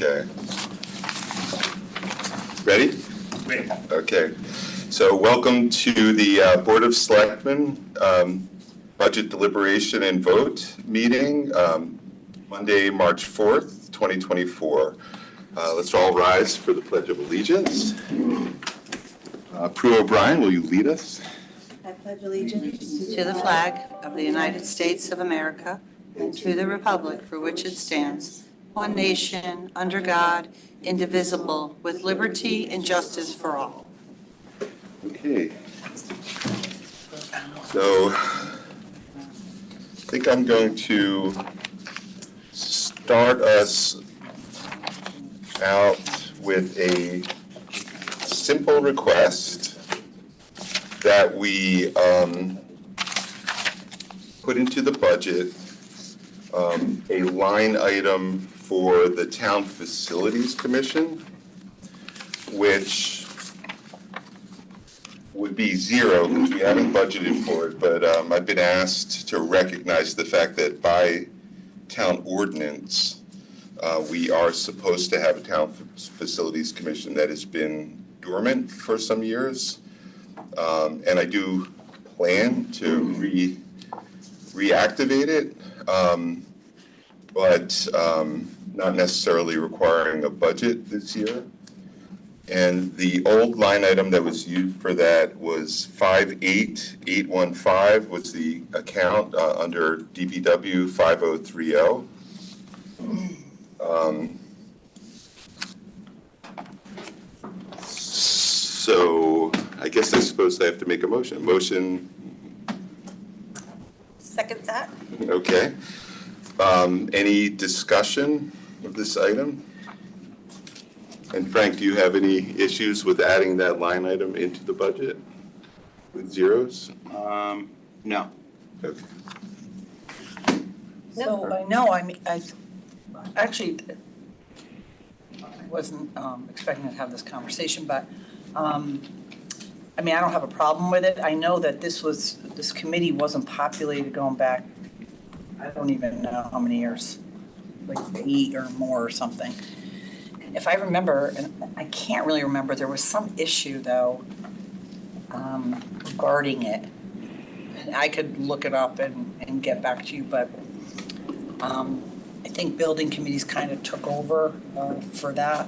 Okay. Ready? Ready. Okay. So welcome to the Board of Selectmen Budget Deliberation and Vote meeting, Monday, March 4th, 2024. Let's all rise for the Pledge of Allegiance. Prue O'Brien, will you lead us? I pledge allegiance to the flag of the United States of America and to the republic for which it stands, one nation, under God, indivisible, with liberty and justice for all. Okay. So I think I'm going to start us out with a simple request that we put into the budget a line item for the Town Facilities Commission, which would be zero because we haven't budgeted for it, but I've been asked to recognize the fact that by town ordinance, we are supposed to have a Town Facilities Commission that has been dormant for some years. And I do plan to reactivate it, but not necessarily requiring a budget this year. And the old line item that was used for that was 58815 was the account under DPW 5030. So I guess I suppose I have to make a motion. Motion. Second that. Okay. Any discussion of this item? And Frank, do you have any issues with adding that line item into the budget with zeros? No. Okay. So I know, I actually wasn't expecting to have this conversation, but I don't have a problem with it. I know that this committee wasn't populated going back, I don't even know how many years, like 8 or more or something. If I remember, and I can't really remember, there was some issue though regarding it. And I could look it up and get back to you, but I think building committees kind of took over for the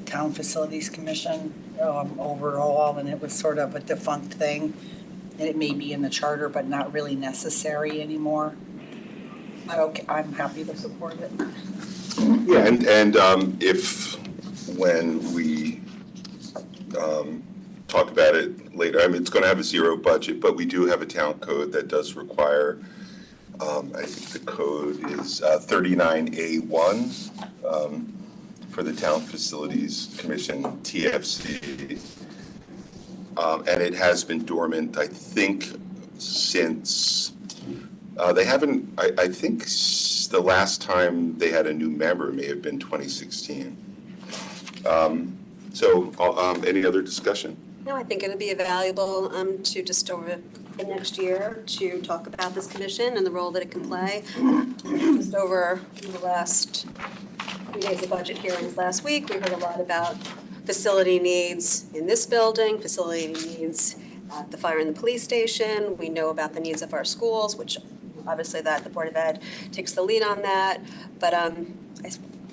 Town Facilities Commission overall, and it was sort of a defunct thing. And it may be in the charter, but not really necessary anymore. But okay, I'm happy to support it. Yeah, and if when we talk about it later, it's going to have a zero budget, but we do have a town code that does require, I think the code is 39A1 for the Town Facilities Commission, TFC. And it has been dormant, I think, since they haven't, I think the last time they had a new member may have been 2016. Any other discussion? No, I think it'll be valuable to just over the next year to talk about this commission and the role that it can play. Just over the last few days of budget hearings last week, we heard a lot about facility needs in this building, facility needs at the fire and the police station. We know about the needs of our schools, which obviously that the Board of Ed takes the lead on that. But I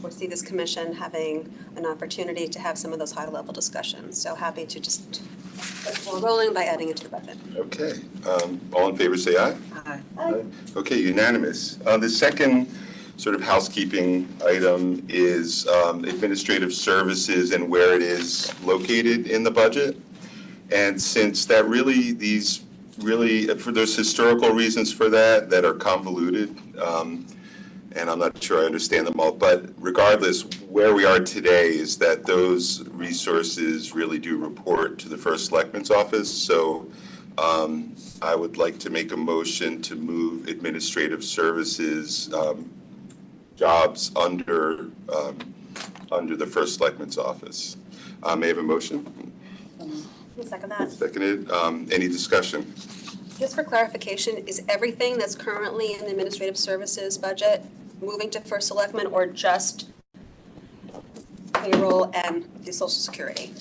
foresee this commission having an opportunity to have some of those high-level discussions. So happy to just get the ball rolling by adding it to the budget. Okay. All in favor say aye. Aye. Aye. Okay, unanimous. The second sort of housekeeping item is administrative services and where it is located in the budget. And since that there's historical reasons for that are convoluted, and I'm not sure I understand them all, but regardless, where we are today is that those resources really do report to the First Selectman's office. So I would like to make a motion to move administrative services jobs under the First Selectman's office. May I have a motion? I'll second that. Seconded. Any discussion? Just for clarification, is everything that's currently in the administrative services budget moving to First Selectman or just payroll and the social security.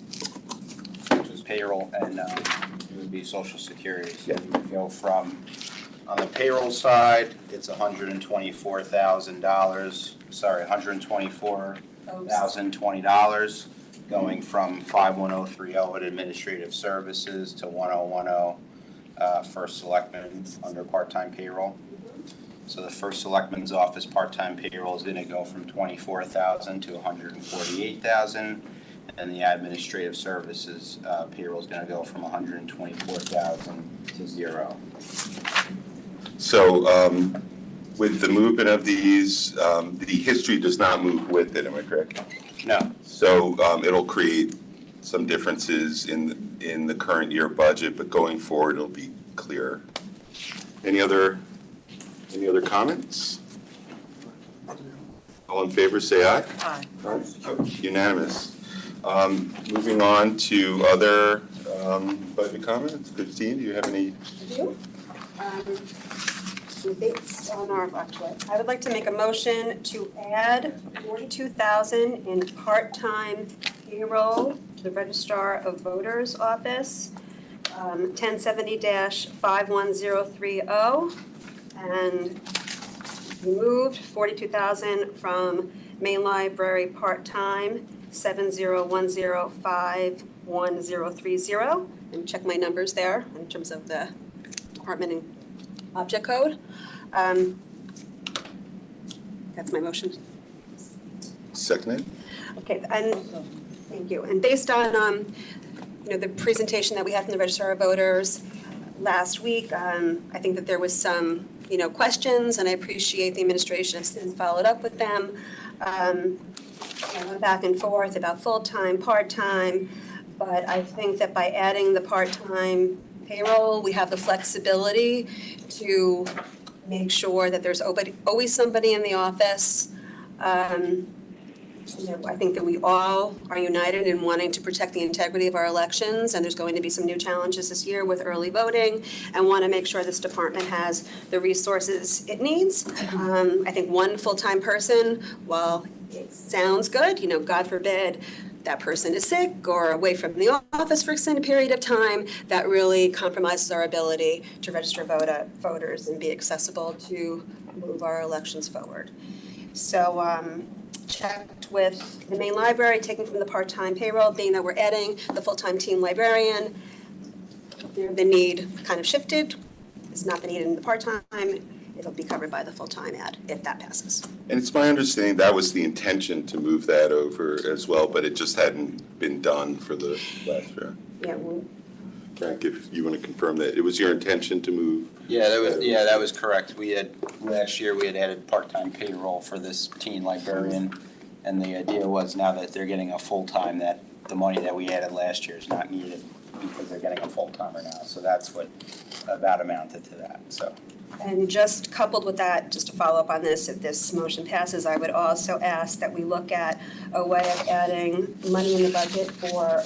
Which is payroll and it would be social security. So you would go from, on the payroll side, it's $124,000, sorry, $124,020, going from 51030 at administrative services to 1010 first selectman under part-time payroll. So the first selectman's office part-time payroll is gonna go from 24,000 to 148,000, and the administrative services payroll is gonna go from 124,000 to 0. So with the movement of these, the history does not move with it, am I correct? No. So it'll create some differences in the current year budget, but going forward, it'll be clearer. Any other comments? All in favor, say aye. Aye. Unanimous. Moving on to other budget comments. Christine, do you have any? I would like to make a motion to add 42,000 in part-time payroll to the Registrar of Voters office, 1070-51030, and removed 42,000 from Main Library part-time, 7010511030, and check my numbers there in terms of the department and object code. That's my motion. Seconded? Okay, and thank you. And based on, the presentation that we had from the Registrar of Voters last week, I think that there was some, questions, and I appreciate the administration has since followed up with them. Went back and forth about full-time, part-time, but I think that by adding the part-time payroll, we have the flexibility to make sure that there's always somebody in the office. I think that we all are united in wanting to protect the integrity of our elections, and there's going to be some new challenges this year with early voting, and want to make sure this department has the resources it needs. I think one full-time person, while it sounds good, God forbid, that person is sick or away from the office for an extended period of time, that really compromises our ability to register voters and be accessible to move our elections forward. So checked with the main library, taking from the part-time payroll, being that we're adding the full-time team librarian, the need kind of shifted. It's not the need in the part-time. It'll be covered by the full-time ad if that passes. And it's my understanding that was the intention to move that over as well, but it just hadn't been done for the last year. Yeah. Frank, if you want to confirm that, it was your intention to move? Yeah, that was correct. Last year we had added part-time payroll for this teen librarian, and the idea was now that they're getting a full-time, that the money that we added last year is not needed because they're getting a full-timer now. So that's what about amounted to that, so. And just coupled with that, just to follow up on this, if this motion passes, I would also ask that we look at a way of adding money in the budget for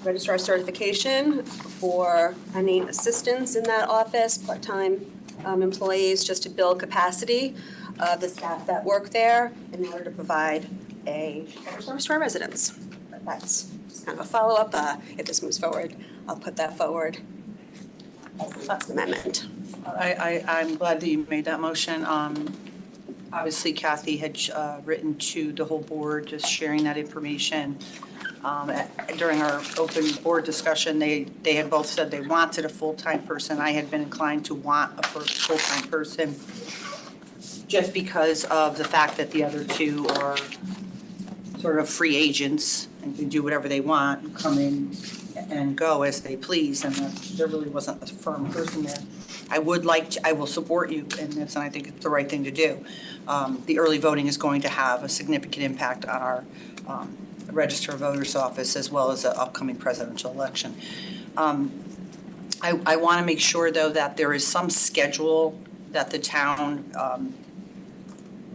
registrar certification, for any assistants in that office, part-time employees, just to build capacity of the staff that work there in order to provide a better service to our residents. But that's just kind of a follow-up. If this moves forward, I'll put that forward as an amendment. I'm glad that you made that motion. Obviously Kathy had written to the whole board, just sharing that information. During our open board discussion, they had both said they wanted a full-time person. I had been inclined to want a full-time person just because of the fact that the other two are sort of free agents and can do whatever they want, and come in and go as they please, and there really wasn't a firm person there. I will support you in this, and I think it's the right thing to do. The early voting is going to have a significant impact on our Register of Voters office as well as the upcoming presidential election. I want to make sure, though, that there is some schedule that the town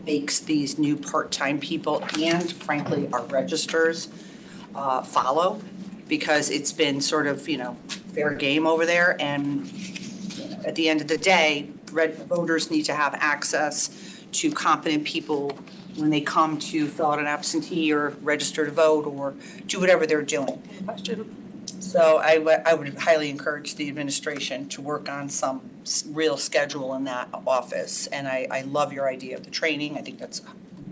makes these new part-time people and, frankly, our registers follow, because it's been sort of, fair game over there, and at the end of the day, voters need to have access to competent people when they come to fill out an absentee or register to vote or do whatever they're doing. Question. So I would highly encourage the administration to work on some real schedule in that office. And I love your idea of the training. I think that's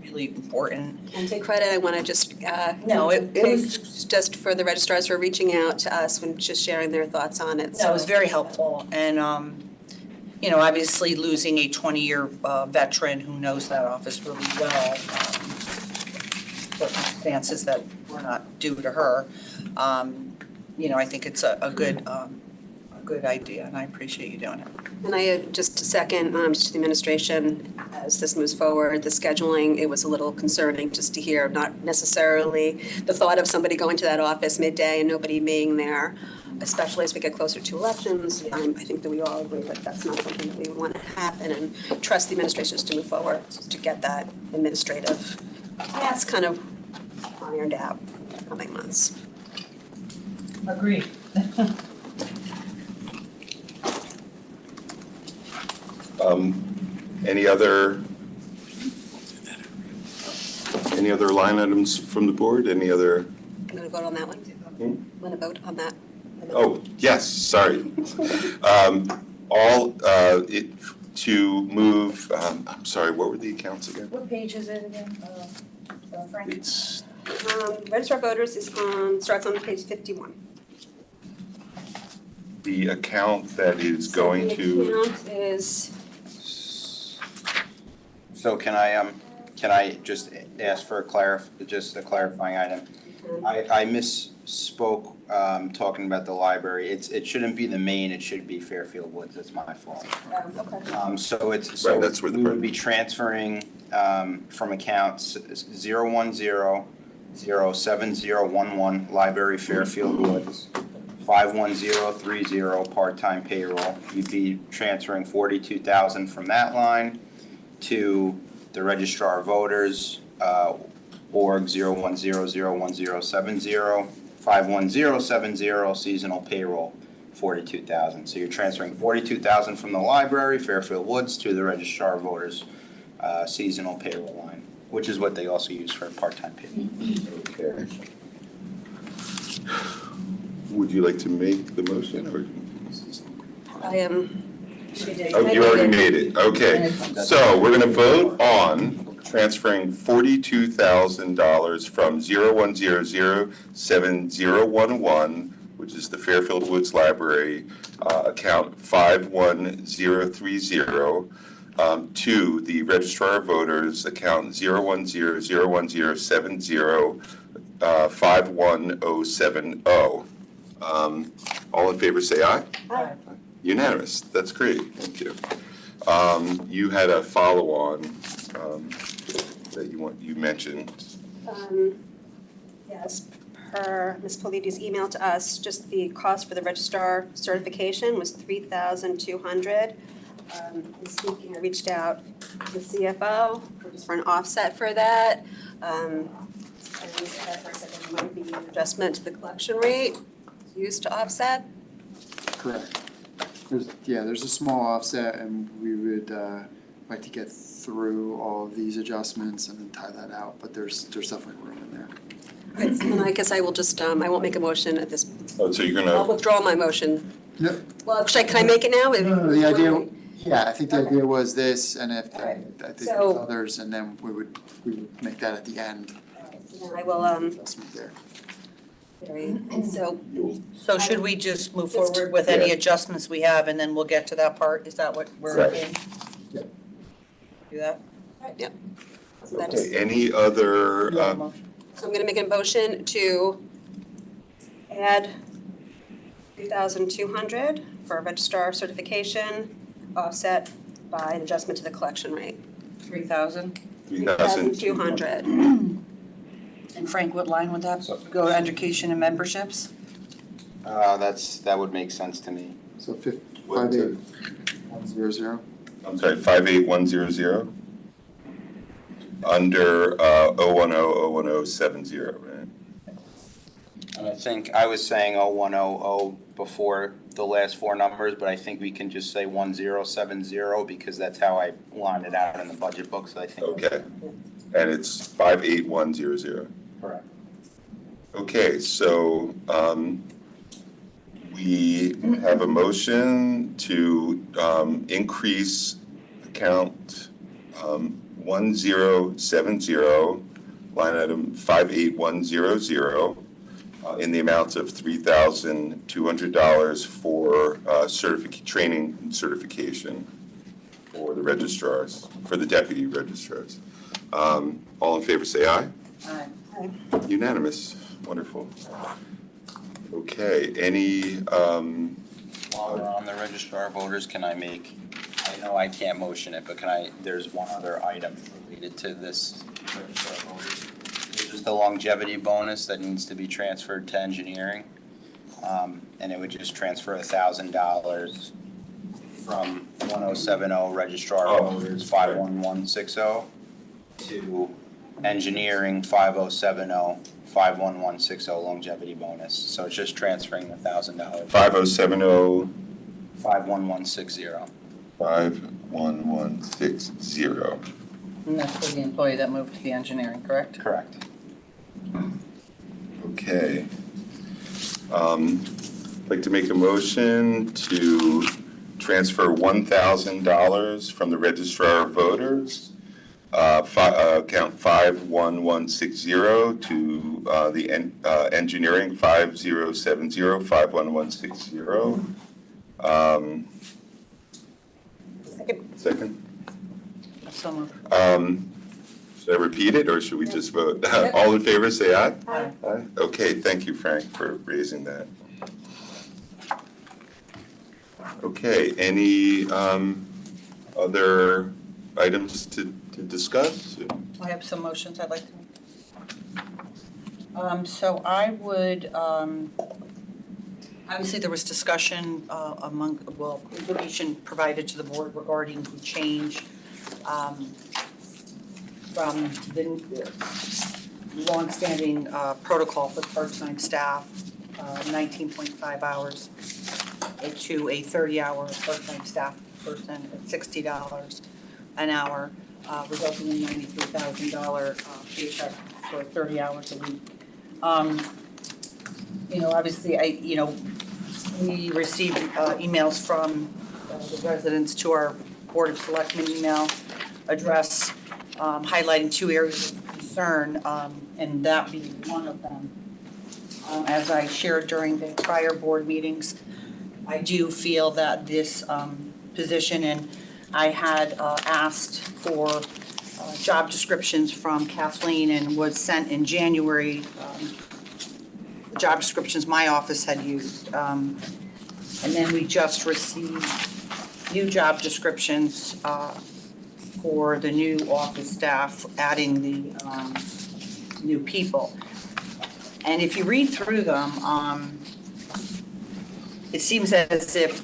really important. And take credit, I want to just, No, it was- thanks just for the registrars for reaching out to us and just sharing their thoughts on it. That was very helpful. And, you know, obviously losing a 20-year veteran who knows that office really well, circumstances that were not due to her, you know, I think it's a good idea, and I appreciate you doing it. And I just a second, just to the administration, as this moves forward, the scheduling, it was a little concerning just to hear, not necessarily the thought of somebody going to that office midday and nobody being there, especially as we get closer to elections. I think that we all agree that that's not something that we want to happen, and trust the administrations to move forward to get that administrative task kind of ironed out in the coming months. Agreed. Any other line items from the board? Any other? I'm going to vote on that one. Want to vote on that? Oh, yes, sorry. To move, I'm sorry, what were the accounts again? What page is it again, Frank? It's Registrar voters is starts on page 51. the account that is going So to. the account is, So can I just ask for just a clarifying item? I misspoke, talking about the library. It shouldn't be the main, it should be Fairfield Woods, that's my fault. okay. So Right, that's where the we would part- be transferring, from accounts 010-07011, Library Fairfield Woods, 51030, part-time payroll. You'd be transferring 42,000 from that line to the Registrar of Voters, org 010-01070, 51070, seasonal payroll, 42,000. So you're transferring 42,000 from the library, Fairfield Woods, to the Registrar of Voters, seasonal payroll line, which is what they also use for part-time payroll. Okay. Would you like to make the motion or? I am. Oh, you already made it, okay. So we're gonna vote on transferring $42,000 from 0100711, which is the Fairfield Woods Library, account 51030, to the Registrar of Voters, account 0100107, 51070. All in favor, say aye. Aye. Unanimous, that's great, thank you. You had a follow-on that you mentioned. Yes, per Ms. Polides' email to us, just the cost for the registrar certification was $3,200. Speaking, I reached out to the CFO for an offset for that. And that person said there might be an adjustment to the collection rate used to offset. Correct. There's a small offset, and we would like to get through all of these adjustments and then tie that out, but there's definitely room in there. And I guess I will just, I won't make a motion at this, Oh, so you're I'll gonna, withdraw my motion. No, Well, can I make it now? no, the idea, yeah, I think the idea was this, and if, All right. I think So- there's others, and then we would make that at the end, I will, adjustment there. and so, So should we just move forward with any Yeah. adjustments we have, and then we'll get to that part? Is that what we're Right. doing? Yeah. Do that? yep. So that is, okay, any other, You have a motion? so I'm gonna make a motion to add 3,200 for registrar certification, offset by an adjustment to the collection rate. 3,000? 3,200? 3,200. And Frank, what line would that go, education and memberships? That would make sense to me. So What's it? 58100. I'm sorry, 58100? Under 010-01070, right? And I think I was saying 0100 before the last four numbers, but I think we can just say 1070 because that's how I lined it out in the budget book, so I think. Okay, And it's 58100. Correct. Okay, so we have a motion to increase account 1070, line item 58100, in the amount of $3,200 for training and certification for the registrars, for the deputy registrars. All in favor, say aye. Aye. Unanimous, wonderful. Okay, any, While we're on the registrar of voters, can I make, I know I can't motion it, but there's one other item related to this registrar of voters. It's just a longevity bonus that needs to be transferred to engineering. And it would just transfer $1,000 from 1070 registrar of voters 51160 to engineering 5070 51160 longevity bonus. So it's just transferring $1,000. 5070 51160. 51160. And that's for the employee that moved to the engineering, correct? Correct. Okay. I'd like to make a motion to transfer $1,000 from the registrar of voters, account 51160, to the engineering 5070 51160. Second? So moved. Should I repeat it, or should we just vote? All in favor, say aye. Aye. Aye. Okay, thank you, Frank, for raising that. Okay, any other items to discuss? I have some motions I'd like to make. So I would, obviously there was discussion information provided to the board regarding the change from the longstanding protocol for part-time staff, 19.5 hours, to a 30-hour part-time staff person at $60 an hour, resulting in $93,000 paycheck for 30 hours a week. Obviously, we received emails from the residents to our Board of Selectmen email address highlighting two areas of concern, and that being one of them. As I shared during the prior board meetings, I do feel that this position, and I had asked for job descriptions from Kathleen and was sent in January, the job descriptions my office had used. And then we just received new job descriptions for the new office staff, adding the new people. And if you read through them, it seems as if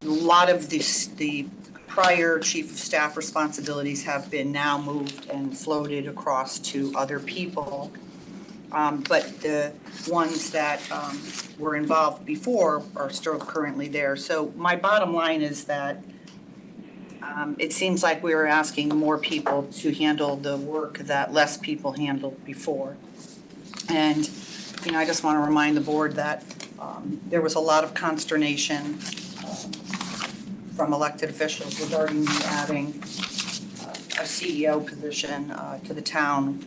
a lot of the prior chief of staff responsibilities have been now moved and floated across to other people. But the ones that were involved before are still currently there. So my bottom line is that it seems like we were asking more people to handle the work that less people handled before. And, I just want to remind the board that there was a lot of consternation from elected officials regarding adding a CEO position to the town,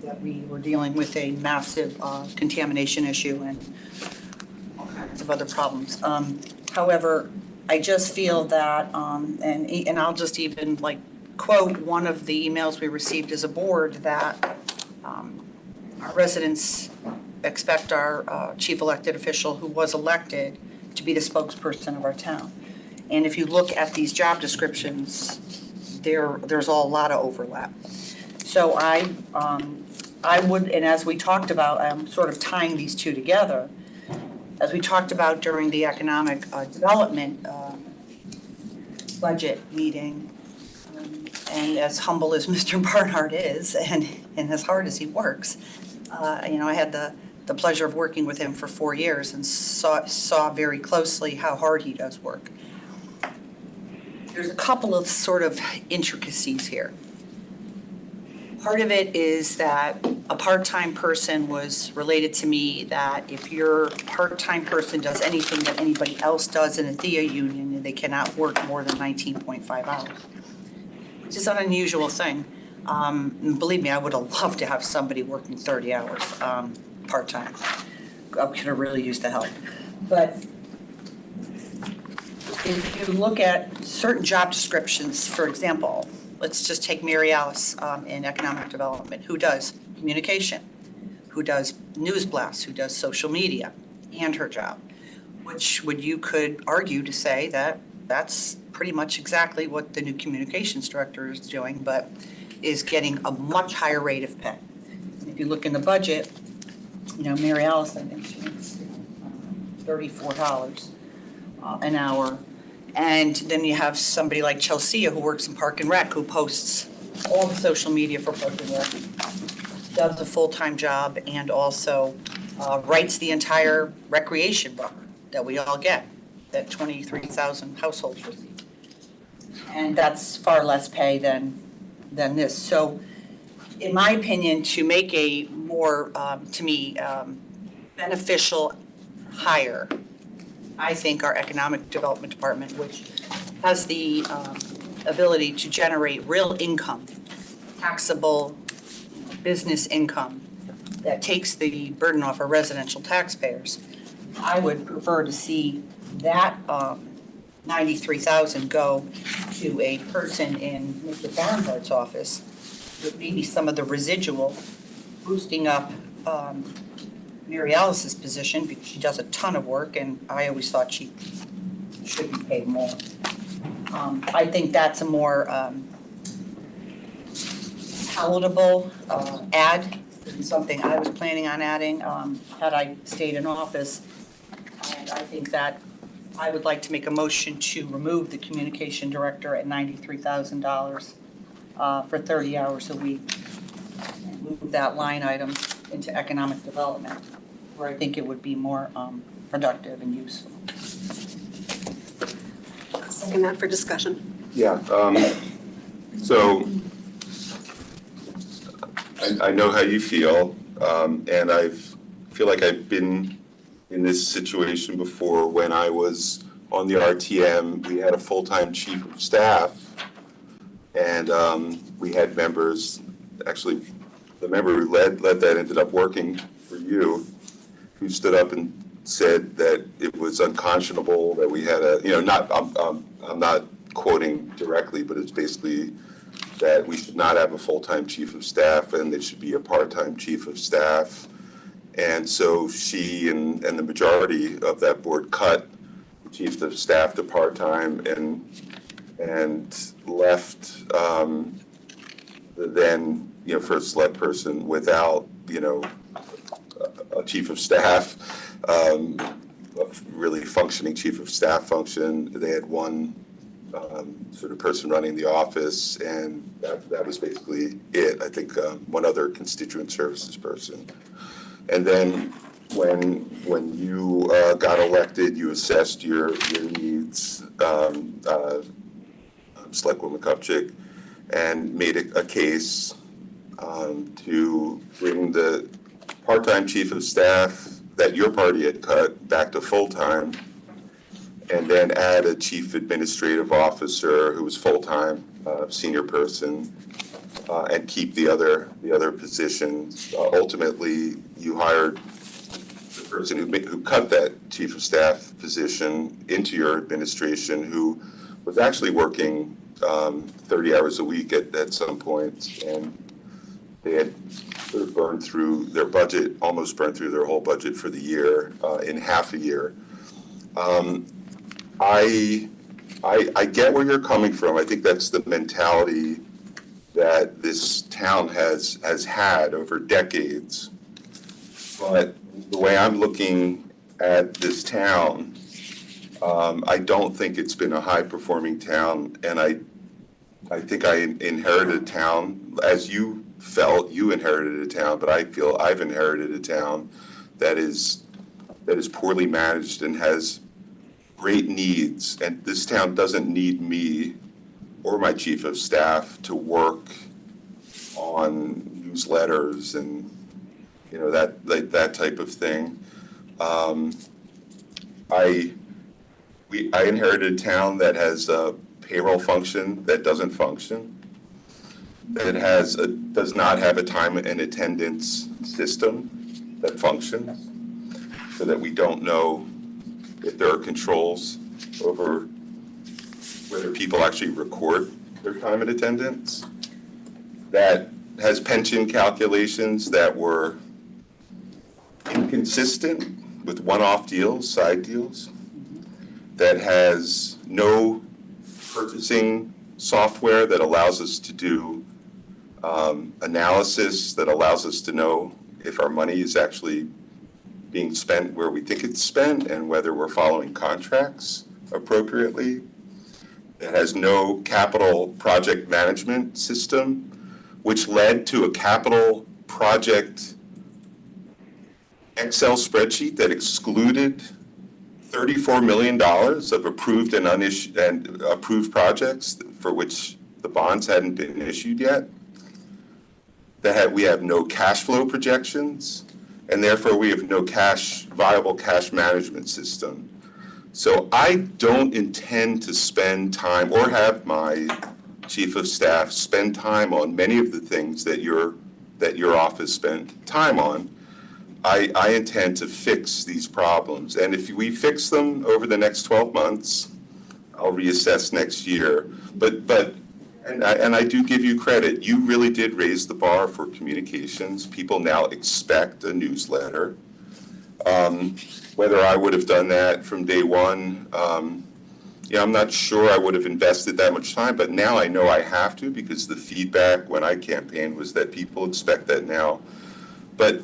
that we were dealing with a massive contamination issue and all kinds of other problems. However, I just feel that, and I'll just even quote one of the emails we received as a board, that our residents expect our chief elected official, who was elected, to be the spokesperson of our town. And if you look at these job descriptions, there's a lot of overlap. So I would, and as we talked about, I'm sort of tying these two together. As we talked about during the economic development budget meeting, and as humble as Mr. Barnhart is, and as hard as he works, I had the pleasure of working with him for 4 years and saw very closely how hard he does work. There's a couple of sort of intricacies here. Part of it is that a part-time person was related to me that if your part-time person does anything that anybody else does in a THEA union, they cannot work more than 19.5 hours, which is an unusual thing. And believe me, I would have loved to have somebody working 30 hours part-time. I could have really used the help. But if you look at certain job descriptions, for example, let's just take Mary Alice in economic development, who does communication, who does news blasts, who does social media, and her job, which you could argue to say that that's pretty much exactly what the new communications director is doing, but is getting a much higher rate of pay. If you look in the budget, Mary Alice, I think she's $34 an hour. And then you have somebody like Chelsea who works in Park and Rec, who posts all the social media for Park and Rec, does a full-time job, and also writes the entire recreation book that we all get, that 23,000 households receive. And that's far less pay than this. So in my opinion, to make a more, to me, beneficial hire, I think our economic development department, which has the ability to generate real income, taxable business income, that takes the burden off our residential taxpayers, I would prefer to see that 93,000 go to a person in Mr. Barnhart's office, with maybe some of the residual boosting up Mary Alice's position, because she does a ton of work, and I always thought she should be paid more. I think that's a more palatable ad than something I was planning on adding had I stayed in office. And I think that I would like to make a motion to remove the communication director at $93,000 for 30 hours a week, and move that line item into economic development, where I think it would be more productive and useful. Second that for discussion. Yeah, so I know how you feel, and I feel like I've been in this situation before. When I was on the RTM, we had a full-time chief of staff, and we had members, actually the member who led that ended up working for you, who stood up and said that it was unconscionable that we had I'm not quoting directly, but it's basically that we should not have a full-time chief of staff and it should be a part-time chief of staff. And so she and the majority of that board cut the chief of staff to part-time and left the then first select person without a chief of staff, a really functioning chief of staff function. They had one sort of person running the office, and that was basically it. I think one other constituent services person. And then when you got elected, you assessed your needs, Selectwoman Kupchik, and made a case to bring the part-time chief of staff that your party had cut back to full-time, and then add a chief administrative officer who was full-time, senior person, and keep the other positions. Ultimately, you hired the person who cut that chief of staff position into your administration, who was actually working 30 hours a week at some point, and they had sort of burned through their budget, almost burned through their whole budget for the year in half a year. I get where you're coming from. I think that's the mentality that this town has had over decades. But the way I'm looking at this town, I don't think it's been a high-performing town, and I think I inherited a town, as you felt you inherited a town, but I feel I've inherited a town that is poorly managed and has great needs. And this town doesn't need me or my chief of staff to work on newsletters and, you know, that type of thing. I inherited a town that has a payroll function that doesn't function, that does not have a time and attendance system that functions, so that we don't know if there are controls over whether people actually record their time and attendance, that has pension calculations that were inconsistent with one-off deals, side deals, that has no purchasing software that allows us to do analysis, that allows us to know if our money is actually being spent where we think it's spent and whether we're following contracts appropriately. It has no capital project management system, which led to a capital project Excel spreadsheet that excluded $34 million of approved and unissued and approved projects for which the bonds hadn't been issued yet. We have no cash flow projections, and therefore we have no viable cash management system. So I don't intend to spend time or have my chief of staff spend time on many of the things that your office spent time on. I intend to fix these problems, and if we fix them over the next 12 months, I'll reassess next year. And I do give you credit. You really did raise the bar for communications. People now expect a newsletter. Whether I would have done that from day one, I'm not sure I would have invested that much time, but now I know I have to, because the feedback when I campaigned was that people expect that now. But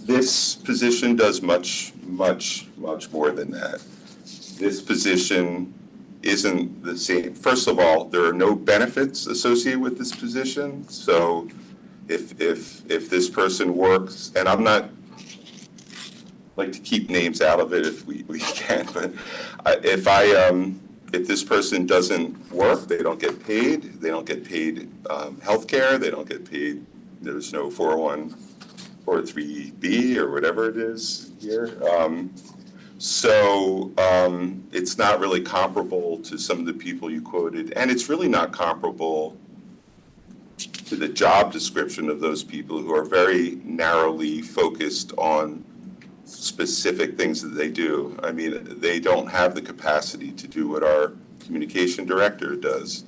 this position does much, much, much more than that. This position isn't the same. First of all, there are no benefits associated with this position. So if this person works, and I'm not like to keep names out of it if we can, but if this person doesn't work, they don't get paid. They don't get paid healthcare. They don't get paid. There's no 403B or whatever it is here. So it's not really comparable to some of the people you quoted, and it's really not comparable to the job description of those people who are very narrowly focused on specific things that they do. I mean, they don't have the capacity to do what our communication director does.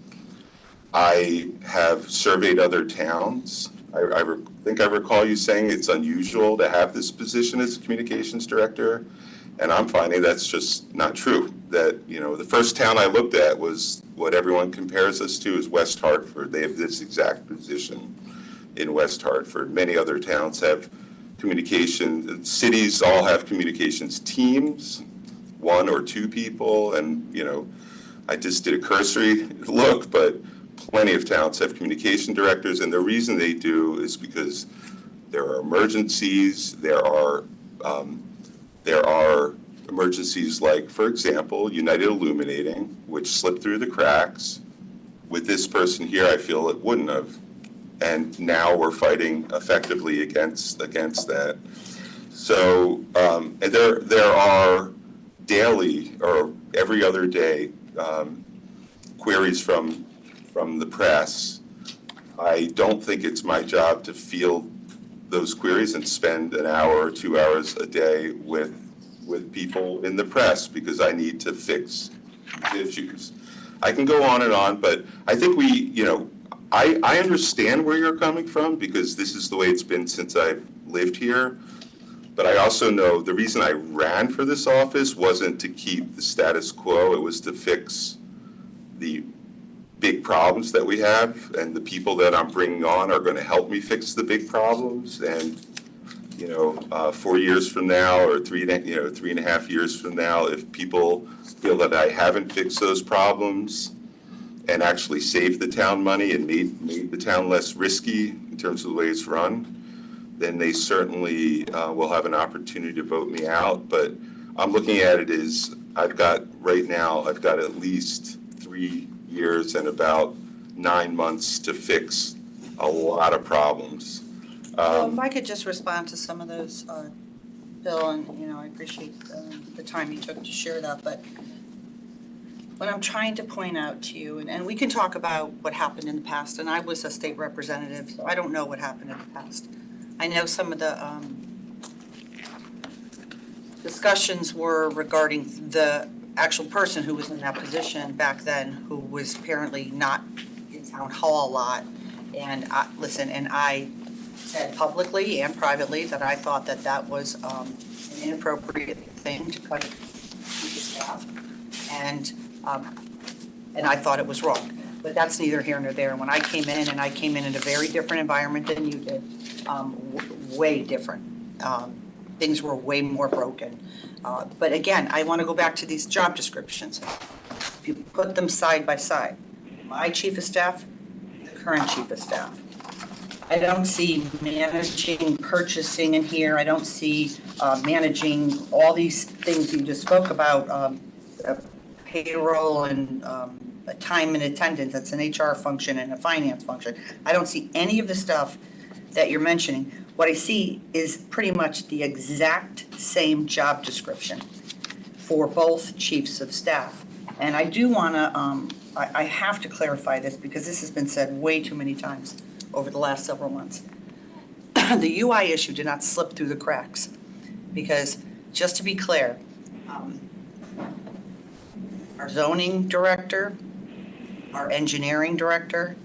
I have surveyed other towns. I think I recall you saying it's unusual to have this position as a communications director, and I'm finding that's just not true. That, the first town I looked at was what everyone compares us to is West Hartford. They have this exact position in West Hartford. Many other towns have cities all have communications teams, 1 or 2 people, and, I just did a cursory look, but plenty of towns have communication directors, and the reason they do is because there are emergencies. There are emergencies like, for example, United Illuminating, which slipped through the cracks. With this person here, I feel it wouldn't have, and now we're fighting effectively against that. So, and there are daily or every other day queries from the press. I don't think it's my job to field those queries and spend an hour or 2 hours a day with people in the press, because I need to fix issues. I can go on and on, but I think I understand where you're coming from, because this is the way it's been since I've lived here. But I also know the reason I ran for this office wasn't to keep the status quo. It was to fix the big problems that we have, and the people that I'm bringing on are going to help me fix the big problems. And 4 years from now, or 3.5 years from now, if people feel that I haven't fixed those problems and actually saved the town money and made the town less risky in terms of the way it's run, then they certainly will have an opportunity to vote me out. But I'm looking at it as I've got at least 3 years and about 9 months to fix a lot of problems. Well, if I could just respond to some of those, Bill, and, I appreciate the time you took to share that, but what I'm trying to point out to you, and we can talk about what happened in the past, and I was a state representative, so I don't know what happened in the past. I know some of the discussions were regarding the actual person who was in that position back then, who was apparently not in town hall a lot. And I said publicly and privately that I thought that that was an inappropriate thing to cut the staff. And I thought it was wrong. But that's neither here nor there. When I came in, and I came in a very different environment than you did, way different. Things were way more broken. But again, I want to go back to these job descriptions. If you put them side by side, my chief of staff, the current chief of staff. I don't see managing purchasing in here. I don't see managing all these things you just spoke about, payroll and time and attendance. That's an HR function and a finance function. I don't see any of the stuff that you're mentioning. What I see is pretty much the exact same job description for both chiefs of staff. And I do want to, I have to clarify this because this has been said way too many times over the last several months. The UI issue did not slip through the cracks because, just to be clear, our zoning director, our engineering director,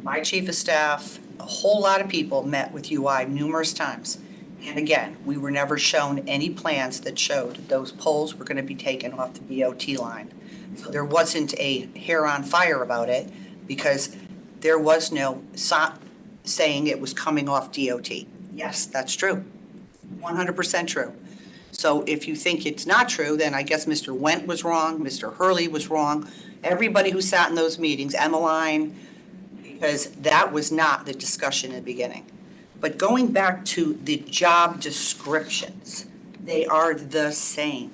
my chief of staff, a whole lot of people met with UI numerous times. And again, we were never shown any plans that showed those poles were going to be taken off the DOT line. So there wasn't a hair on fire about it because there was no saying it was coming off DOT. Yes, that's true. 100% true. So if you think it's not true, then I guess Mr. Went was wrong, Mr. Hurley was wrong, everybody who sat in those meetings, Emmeline, because that was not the discussion in the beginning. But going back to the job descriptions, they are the same.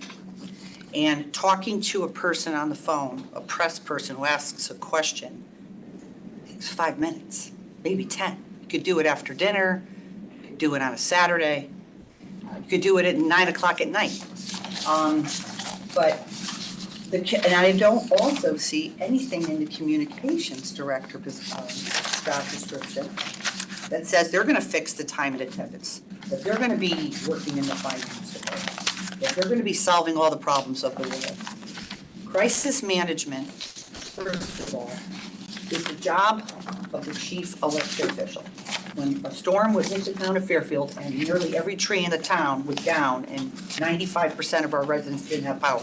And talking to a person on the phone, a press person who asks a question, takes 5 minutes, maybe 10. You could do it after dinner, you could do it on a Saturday, you could do it at 9 o'clock at night. And I don't also see anything in the communications director job description that says they're going to fix the time and attendance, that they're going to be working in the finance department, that they're going to be solving all the problems of the world. Crisis management, first of all, is the job of the chief elected official. When a storm was hit the town of Fairfield and nearly every tree in the town was down and 95% of our residents didn't have power,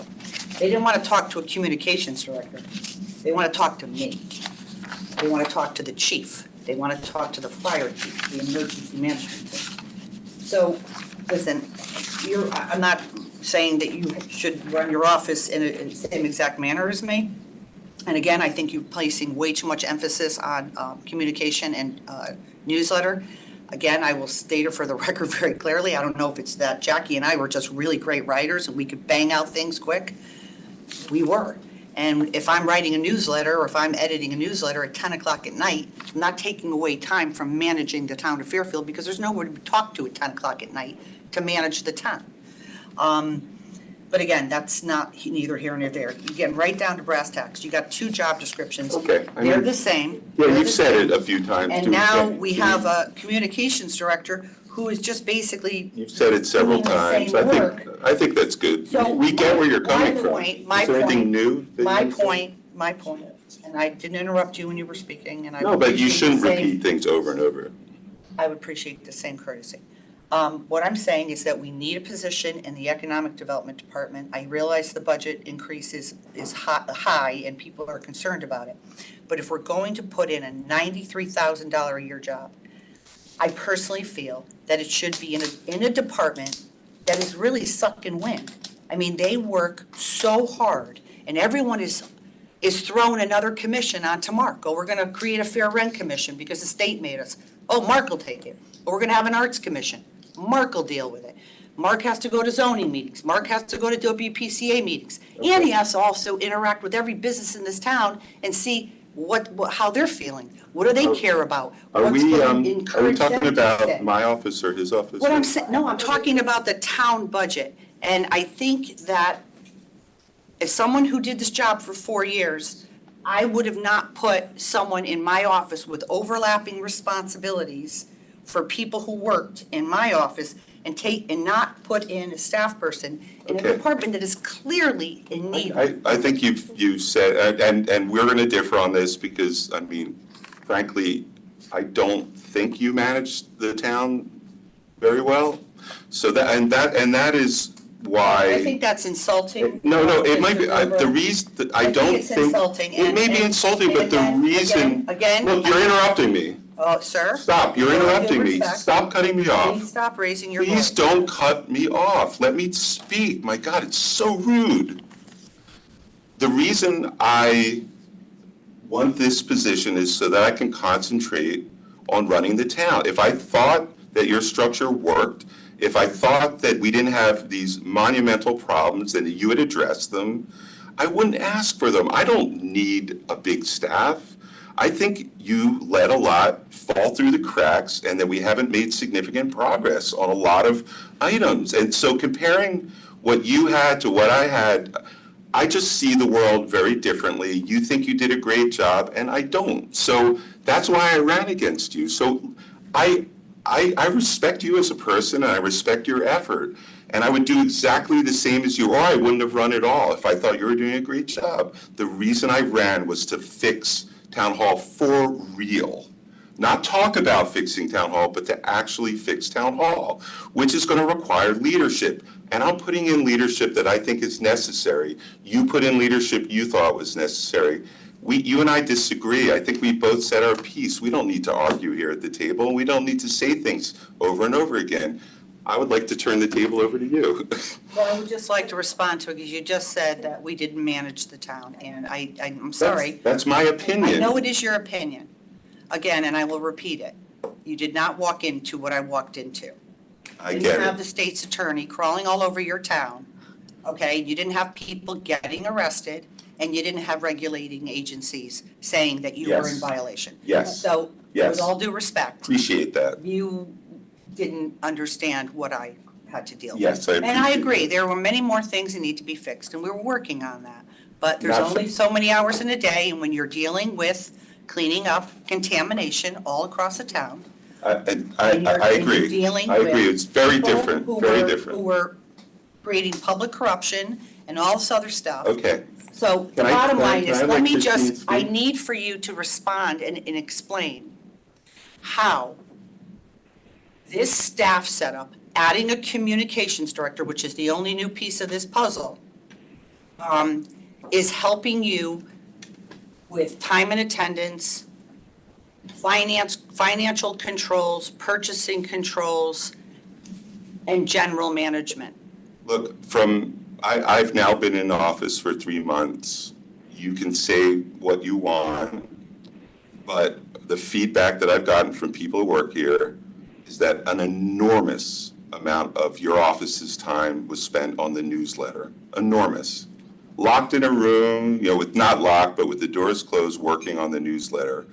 they didn't want to talk to a communications director. They want to talk to me. They want to talk to the chief. They want to talk to the fire chief, the emergency management team. So, listen, I'm not saying that you should run your office in the same exact manner as me. And again, I think you're placing way too much emphasis on communication and newsletter. Again, I will state it for the record very clearly. I don't know if it's that Jackie and I were just really great writers and we could bang out things quick. We were. And if I'm writing a newsletter or if I'm editing a newsletter at 10 o'clock at night, I'm not taking away time from managing the town of Fairfield because there's nowhere to talk to at 10 o'clock at night to manage the town. But again, that's not neither here nor there. You get right down to brass tacks. You got 2 job descriptions. Okay. They're the same. Yeah, They're you've the said same. it a few times. And too. now Yeah. we have a communications director who is just basically. You've said it several doing the times. same work. I think that's good. So We get where you're coming from. my Is there anything point- new? that My you said? point, and I didn't interrupt you when you were speaking, and I No, but you appreciate shouldn't the same- repeat things over and over. I would appreciate the same courtesy. What I'm saying is that we need a position in the Economic Development Department. I realize the budget increase is high and people are concerned about it. But if we're going to put in a $93,000 a year job, I personally feel that it should be in a department that is really sucking wind. I mean, they work so hard and everyone is throwing another commission onto Mark. Oh, we're going to create a fair rent commission because the state made us. Oh, Mark will take it. Or we're going to have an arts commission. Mark will deal with it. Mark has to go to zoning meetings. Mark has to go to WPCA meetings. And he has to also interact with every business in this town and see how they're feeling. What do they care about? Are What's we going to encourage them talking to about stay? my office or his office? What I'm saying, no, I'm talking about the town budget. And I think that as someone who did this job for 4 years, I would have not put someone in my office with overlapping responsibilities for people who worked in my office and not put in a staff person in a Okay. department that is clearly in need. I think you've said, and we're going to differ on this because, I mean, frankly, I don't think you managed the town very well. So that is why. I think that's insulting. No, it might be, the reason, I don't it's think. insulting. It may be insulting, but the reason. Again. Look, you're interrupting me. Oh, sir? Stop, you're With all due interrupting me. respect, Stop cutting me off. Please stop raising your voice. Please don't cut me off. Let me speak. My God, it's so rude. The reason I want this position is so that I can concentrate on running the town. If I thought that your structure worked, if I thought that we didn't have these monumental problems and that you had addressed them, I wouldn't ask for them. I don't need a big staff. I think you let a lot fall through the cracks and that we haven't made significant progress on a lot of items. And so comparing what you had to what I had, I just see the world very differently. You think you did a great job and I don't. So that's why I ran against you. So I respect you as a person and I respect your effort. And I would do exactly the same as you, or I wouldn't have run at all if I thought you were doing a great job. The reason I ran was to fix Town Hall for real. Not talk about fixing Town Hall, but to actually fix Town Hall, which is going to require leadership. And I'm putting in leadership that I think is necessary. You put in leadership you thought was necessary. You and I disagree. I think we both said our piece. We don't need to argue here at the table, and we don't need to say things over and over again. I would like to turn the table over to you. Well, I would just like to respond to it because you just said that we didn't manage the town, and I'm sorry. That's my opinion. I know it is your opinion. Again, and I will repeat it. You did not walk into what I walked into. I You get didn't have it. the state's attorney crawling all over your town, okay? You didn't have people getting arrested, and you didn't have regulating agencies saying that you were in Yes. violation. Yes. So, Yes. with all due respect, Appreciate that. you didn't understand what I had to deal with. Yes, I And I appreciate agree, that. there were many more things that need to be fixed, and we were working on that. But there's Not only fi- so many hours in a day, and when you're dealing with cleaning up contamination all across the town. I and you're agree. dealing I agree. with It's very people different, who very were- different. Who were creating public corruption and all this other stuff. Okay. So the Can I- bottom can I- line can is, I let let me Christine just, I speak? need for you to respond and explain how this staff setup, adding a communications director, which is the only new piece of this puzzle, is helping you with time and attendance, financial controls, purchasing controls, and general management. Look, I've now been in office for 3 months. You can say what you want, but the feedback that I've gotten from people who work here is that an enormous amount of your office's time was spent on the newsletter. Enormous. Locked in a room, with not locked, but with the doors closed, working on the newsletter.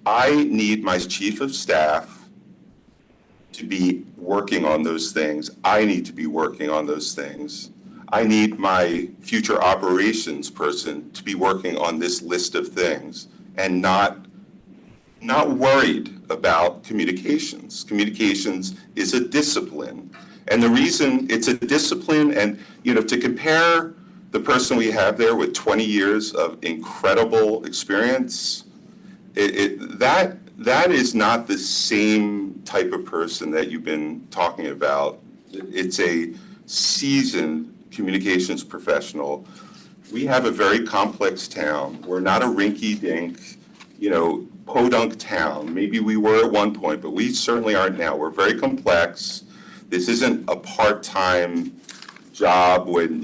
I need my chief of staff to be working on those things. I need to be working on those things. I need my future operations person to be working on this list of things and not worried about communications. Communications is a discipline. And the reason it's a discipline, and to compare the person we have there with 20 years of incredible experience, that is not the same type of person that you've been talking about. It's a seasoned communications professional. We have a very complex town. We're not a rinky-dink, podunk town. Maybe we were at one point, but we certainly aren't now. We're very complex. This isn't a part-time job when,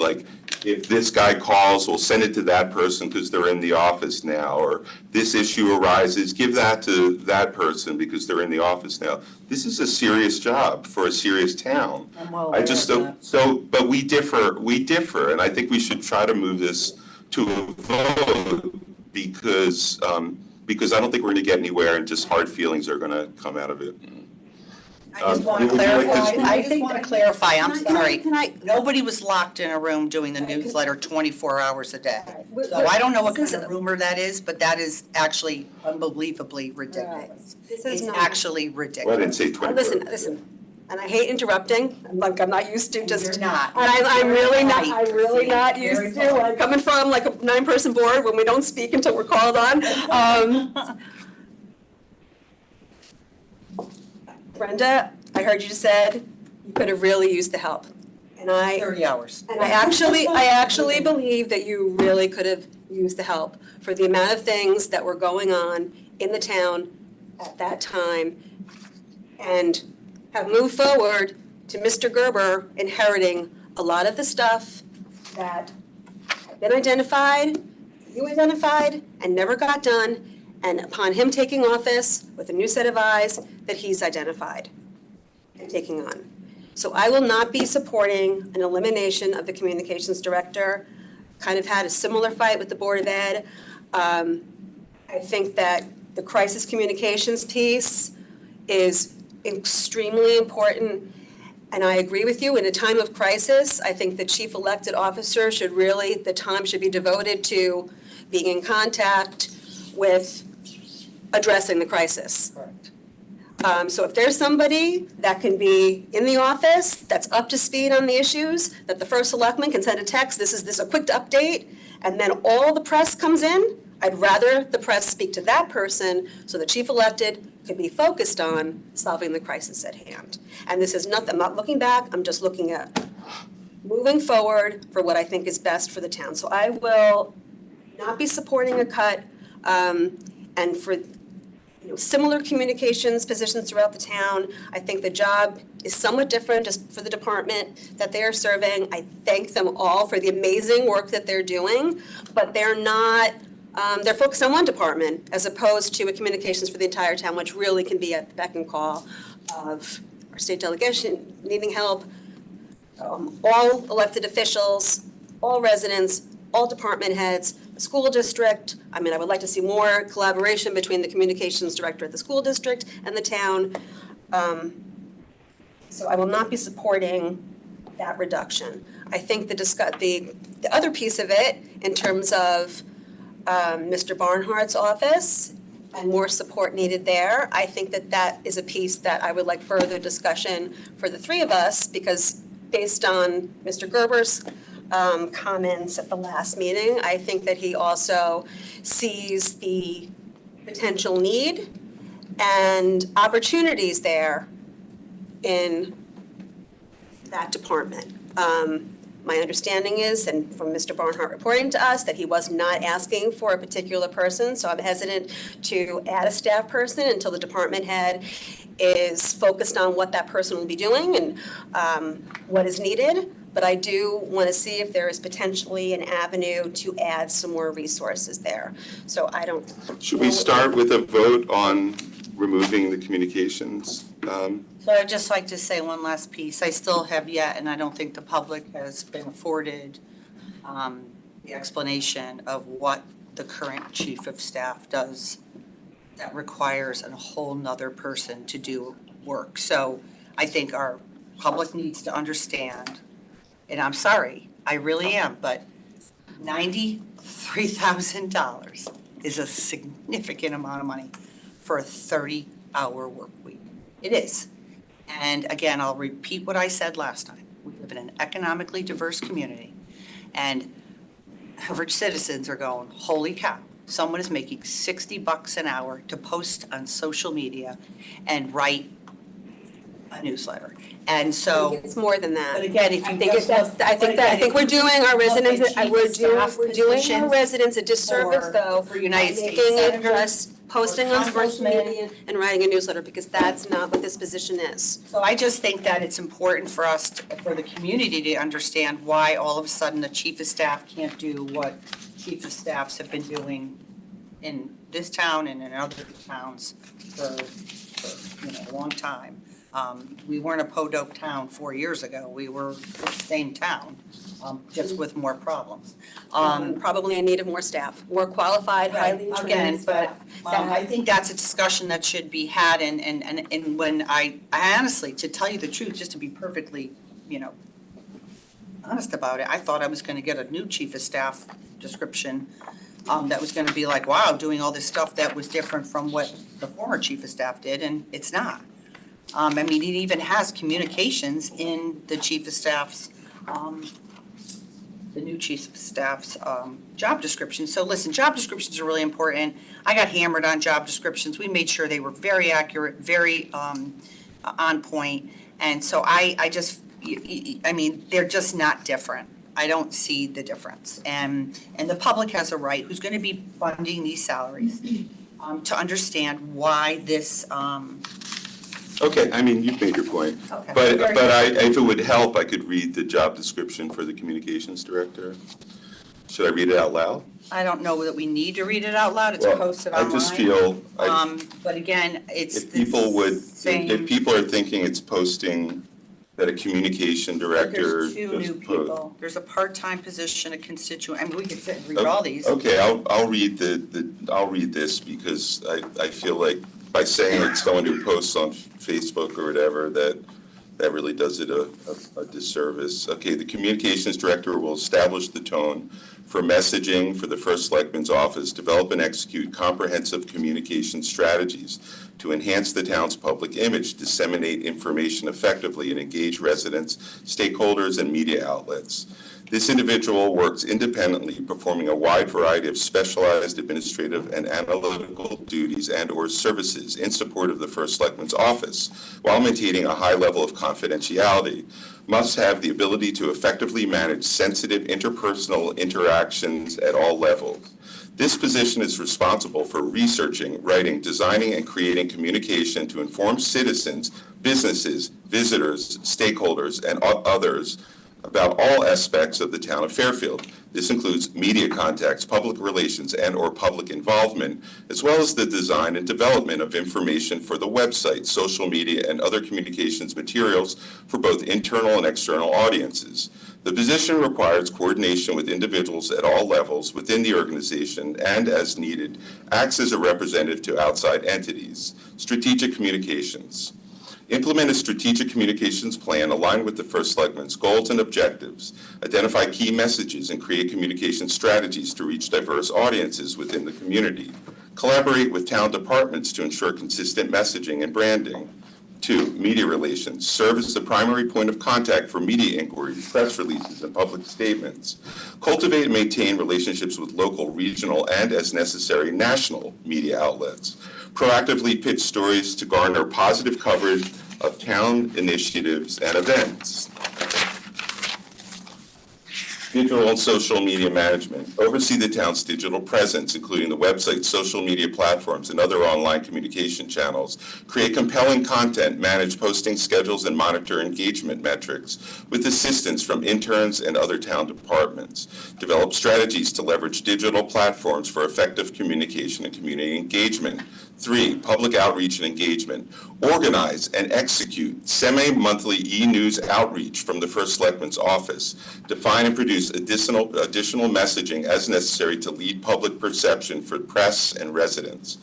if this guy calls, we'll send it to that person because they're in the office now, or this issue arises, give that to that person because they're in the office now. This is a serious job for a serious town. I'm well I aware just of don't, that. but we differ, and I think we should try to move this to a vote. because I don't think we're going to get anywhere, and just hard feelings are going to come out of it. I just want to would you like to clarify, speak? I just want to clarify, I'm sorry. Can I? Nobody was locked in a room doing the newsletter 24 hours a day. So I don't know what kind of rumor that is, but that is actually unbelievably ridiculous. This is It's not. actually Well, I ridiculous. didn't say 24. Listen, and I hate interrupting, I'm not used to just. You're not. And I'm really not, Very I'm really not polite. used Very to, I'm coming from like a 9-person board when we don't speak until we're called on. Brenda, I heard you just said you could have really used the help. And I 30 hours. I actually believe that you really could have used the help for the amount of things that were going on in the town at that time and have moved forward to Mr. Gerber inheriting a lot of the stuff that had been identified, you identified, and never got done, and upon him taking office with a new set of eyes that he's identified and taking on. So I will not be supporting an elimination of the communications director. Kind of had a similar fight with the Board of Ed. I think that the crisis communications piece is extremely important. And I agree with you, in a time of crisis, I think the chief elected officer should really, the time should be devoted to being in contact with addressing the crisis. Correct. So if there's somebody that can be in the office, that's up to speed on the issues, that the first selectman can send a text, this is a quick update, and then all the press comes in, I'd rather the press speak to that person so the chief elected can be focused on solving the crisis at hand. And this is nothing, I'm not looking back, I'm just looking at moving forward for what I think is best for the town. So I will not be supporting a cut, and for similar communications positions throughout the town. I think the job is somewhat different just for the department that they are serving. I thank them all for the amazing work that they're doing, but they're not, they're focused on one department as opposed to a communications for the entire town, which really can be at the beck and call of our state delegation needing help, all elected officials, all residents, all department heads, the school district. I mean, I would like to see more collaboration between the communications director at the school district and the town. So I will not be supporting that reduction. I think the other piece of it, in terms of Mr. Barnhart's office and more support needed there, I think that that is a piece that I would like further discussion for the three of us, because based on Mr. Gerber's comments at the last meeting, I think that he also sees the potential need and opportunities there in that department. My understanding is, and from Mr. Barnhart reporting to us, that he was not asking for a particular person, so I'm hesitant to add a staff person until the department head is focused on what that person will be doing and what is needed. But I do want to see if there is potentially an avenue to add some more resources there. So I don't. Should we start with a vote on removing the communications? So I'd just like to say one last piece. I still have yet, and I don't think the public has been afforded the explanation of what the current chief of staff does that requires a whole nother person to do work. So I think our public needs to understand, and I'm sorry, I really am, but $93,000 is a significant amount of money for a 30-hour work week. It is. And again, I'll repeat what I said last time. We live in an economically diverse community, and average citizens are going, holy cow, someone is making $60 an hour to post on social media and write a newsletter. And so, It's more than that. but again, if you I think we're doing our residents, we're doing our residents a disservice though. for United by States making it senators, just posting on social congressmen. media and writing a newsletter, because that's not what this position is. So I just think that it's important for us, for the community to understand why all of a sudden the chief of staff can't do what chief of staffs have been doing in this town and in other towns for a long time. We weren't a Podoke town 4 years ago. We were the same town, just with more problems. Probably in need of more staff, more qualified, highly Again, trained staff. I think that's a discussion that should be had, and when I honestly, to tell you the truth, just to be perfectly, honest about it, I thought I was gonna get a new chief of staff description, that was gonna be like, wow, doing all this stuff that was different from what the former chief of staff did, and it's not. It even has communications in the chief of staff's, the new chief of staff's job description. So listen, job descriptions are really important. I got hammered on job descriptions. We made sure they were very accurate, very on point. And so they're just not different. I don't see the difference. And the public has a right, who's going to be funding these salaries, to understand why this. Okay, you've made your point. Okay. But if it would help, I could read the job description for the communications director. Should I read it out loud? I don't know that we need to read it out loud. It's Well, posted online. I just feel, But again, it's if people are thinking it's posting that a communication director. There's two new people. There's a part-time position, a constituent, we could sit and read all these. Okay, I'll read I'll read this because I feel like by saying it's going to post on Facebook or whatever, that really does it a disservice. Okay, the communications director will establish the tone for messaging for the First Selectman's office, develop and execute comprehensive communication strategies to enhance the town's public image, disseminate information effectively, and engage residents, stakeholders, and media outlets. This individual works independently, performing a wide variety of specialized administrative and analytical duties and/or services in support of the First Selectman's office, while maintaining a high level of confidentiality. Must have the ability to effectively manage sensitive interpersonal interactions at all levels. This position is responsible for researching, writing, designing, and creating communication to inform citizens, businesses, visitors, stakeholders, and others about all aspects of the town of Fairfield. This includes media contacts, public relations, and/or public involvement, as well as the design and development of information for the website, social media, and other communications materials for both internal and external audiences. The position requires coordination with individuals at all levels within the organization and, as needed, acts as a representative to outside entities. Strategic communications. Implement a strategic communications plan aligned with the First Selectman's goals and objectives. Identify key messages and create communication strategies to reach diverse audiences within the community. Collaborate with town departments to ensure consistent messaging and branding. 2, media relations. Serve as the primary point of contact for media inquiries, press releases, and public statements. Cultivate and maintain relationships with local, regional, and, as necessary, national media outlets. Proactively pitch stories to garner positive coverage of town initiatives and events. Digital and social media management. Oversee the town's digital presence, including the website, social media platforms, and other online communication channels. Create compelling content, manage posting schedules, and monitor engagement metrics with assistance from interns and other town departments. Develop strategies to leverage digital platforms for effective communication and community engagement. 3, public outreach and engagement. Organize and execute semi-monthly e-news outreach from the First Selectman's office. Define and produce additional messaging as necessary to lead public perception for press and residents.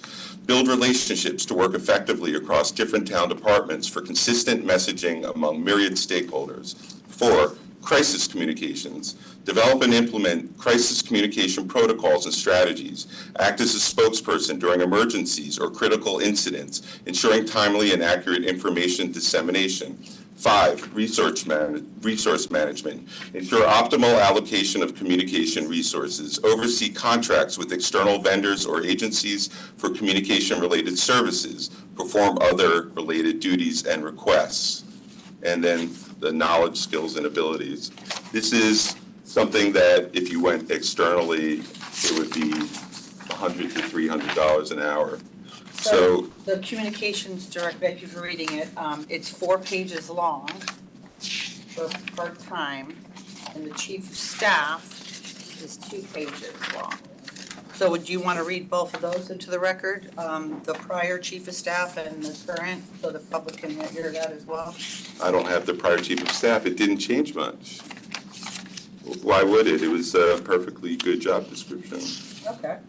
Build relationships to work effectively across different town departments for consistent messaging among myriad stakeholders. 4, crisis communications. Develop and implement crisis communication protocols and strategies. Act as a spokesperson during emergencies or critical incidents, ensuring timely and accurate information dissemination. 5, resource management. Ensure optimal allocation of communication resources. Oversee contracts with external vendors or agencies for communication-related services. Perform other related duties and requests. And then the knowledge, skills, and abilities. This is something that if you went externally, it would be $100 to $300 an hour. So the communications director, thank you for reading it. It's 4 pages long for part-time, and the chief of staff is 2 pages long. So would you want to read both of those into the record? The prior chief of staff and the current, so the public can hear that as well? I don't have the prior chief of staff. It didn't change much. Why would it? It was a perfectly good job description. Okay.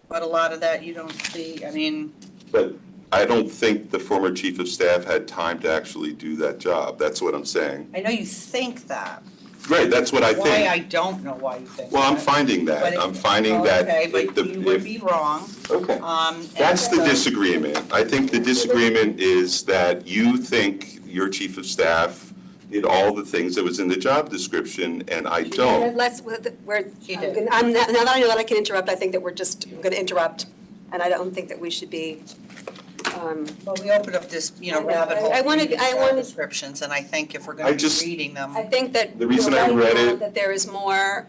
But a lot of that you don't see, I mean. But I don't think the former chief of staff had time to actually do that job. That's what I'm saying. I know you think that. Right, that's what I Why, I think. don't know why you think that. Well, I'm finding But that. it- I'm finding that. Okay, if but the- you would if- be wrong. Okay. And That's the so- disagreement. I think the disagreement is that you think your chief of staff did all the things that was in the job description, and I don't. She did. now that I know that I can interrupt, I think that we're just going to interrupt, and I don't think that we should be. Well, we opened up this, rabbit hole. I wanted- reading I job wanted- descriptions, and I think if we're I going to be just- reading them. I think that The reason you're I right read now it- that there is more,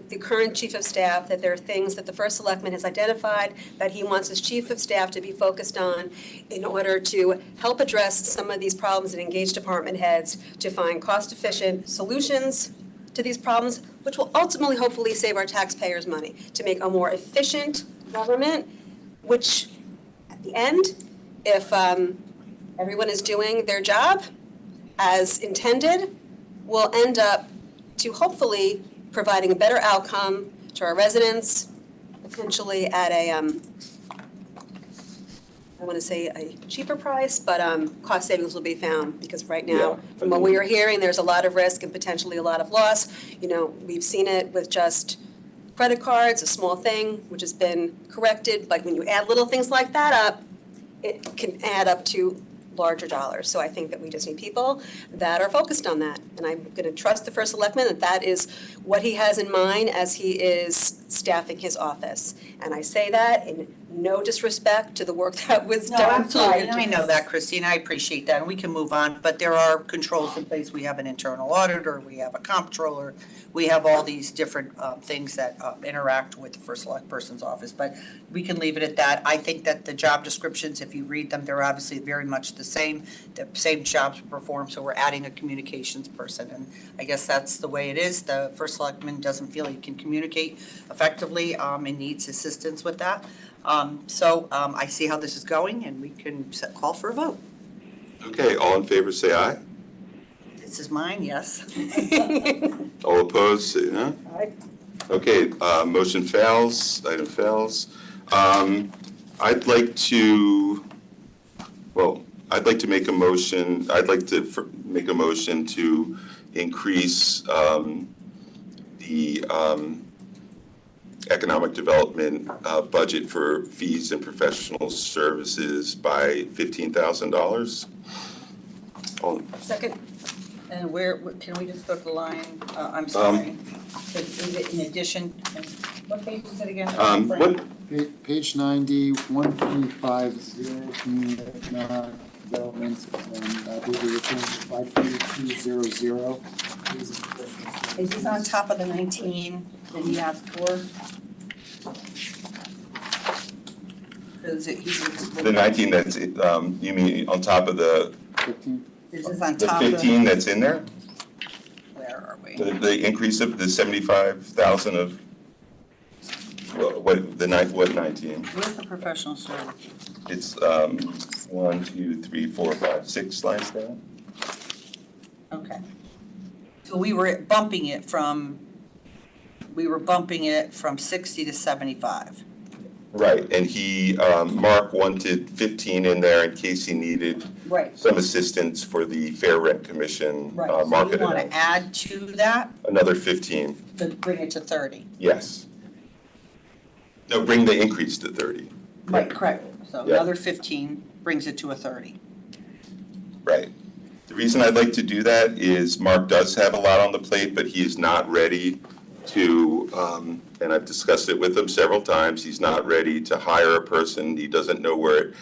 the current chief of staff, that there are things that the first selectman has identified that he wants his chief of staff to be focused on in order to help address some of these problems and engage department heads to find cost-efficient solutions to these problems, which will ultimately, hopefully, save our taxpayers money, to make a more efficient government, which, at the end, if everyone is doing their job as intended, will end up to hopefully providing a better outcome to our residents, potentially at a, I want to say a cheaper price, but cost savings will be found, because right now, Yeah. from what we are hearing, there's a lot of risk and potentially a lot of loss. We've seen it with just credit cards, a small thing, which has been corrected, but when you add little things like that up, it can add up to larger dollars. So I think that we just need people that are focused on that. And I'm going to trust the first selectman that that is what he has in mind as he is staffing his office. And I say that in no disrespect to the work that was No, done. absolutely, prior and to I know this. that, Christine, I appreciate that, and we can move on, but there are controls in place. We have an internal auditor, we have a comptroller, we have all these different things that interact with the first select person's office, but we can leave it at that. I think that the job descriptions, if you read them, they're obviously very much the same jobs were performed, so we're adding a communications person, and I guess that's the way it is. The first selectman doesn't feel he can communicate effectively and needs assistance with that. So I see how this is going, and we can call for a vote. Okay, all in favor, say aye. This is mine, yes. All opposed, say no. Aye. Okay, motion fails, item fails. I'd like to make a motion, make a motion to increase the economic development budget for fees and professional services by $15,000. Second. And can we just go to the line, I'm sorry, is it in addition, what page is it again? Page 90, 1350, community economic development, and I believe we're referring to 53200. Is this on top of the 19 that he asked for? The 19 that's, you mean on top of the 15? Is this on the top of? 15 that's in there? Where are we? The increase of the 75,000 of, what 19? Where's the professional service? It's 1, 2, 3, 4, 5, 6 lines down. Okay. So we were bumping it from 60 to 75. Right, and he, Mark wanted 15 in there in case he needed Right. some assistance for the Fair Rent Commission Right, so market you want to analysis. add to that Another 15, to bring it to 30? yes. No, bring the increase to 30. Right, correct. So Yeah. another 15 brings it to a 30. Right. The reason I'd like to do that is Mark does have a lot on the plate, but he is not ready to, and I've discussed it with him several times, he's not ready to hire a person. He doesn't know where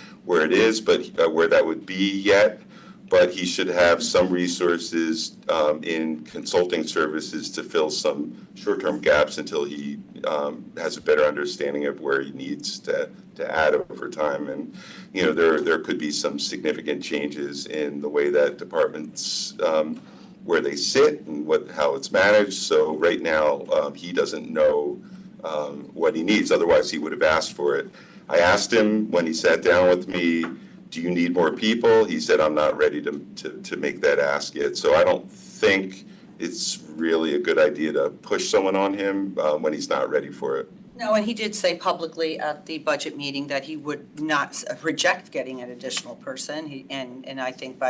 it is, but where that would be yet. But he should have some resources in consulting services to fill some short-term gaps until he has a better understanding of where he needs to add over time. And, there could be some significant changes in the way that departments, where they sit and how it's managed. So right now, he doesn't know what he needs, otherwise he would have asked for it. I asked him when he sat down with me, do you need more people? He said, I'm not ready to make that ask yet. So I don't think it's really a good idea to push someone on him when he's not ready for it. No, and he did say publicly at the budget meeting that he would not reject getting an additional person. And I think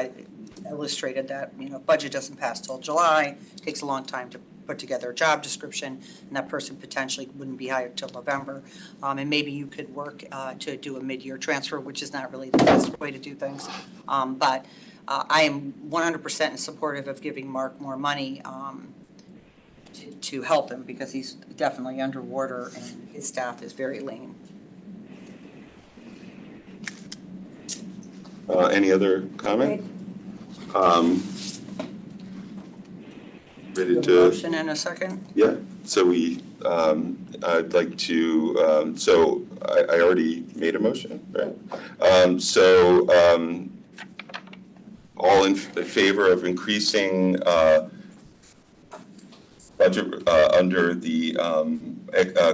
illustrated that, budget doesn't pass till July, takes a long time to put together a job description, and that person potentially wouldn't be hired till November. And maybe you could work to do a mid-year transfer, which is not really the best way to do things. But I am 100% supportive of giving Mark more money to help him, because he's definitely underwater and his staff is very lean. Any other comment? Ready to? Motion in a second? Yeah, so I'd like to, so I already made a motion, right? All in favor of increasing budget under the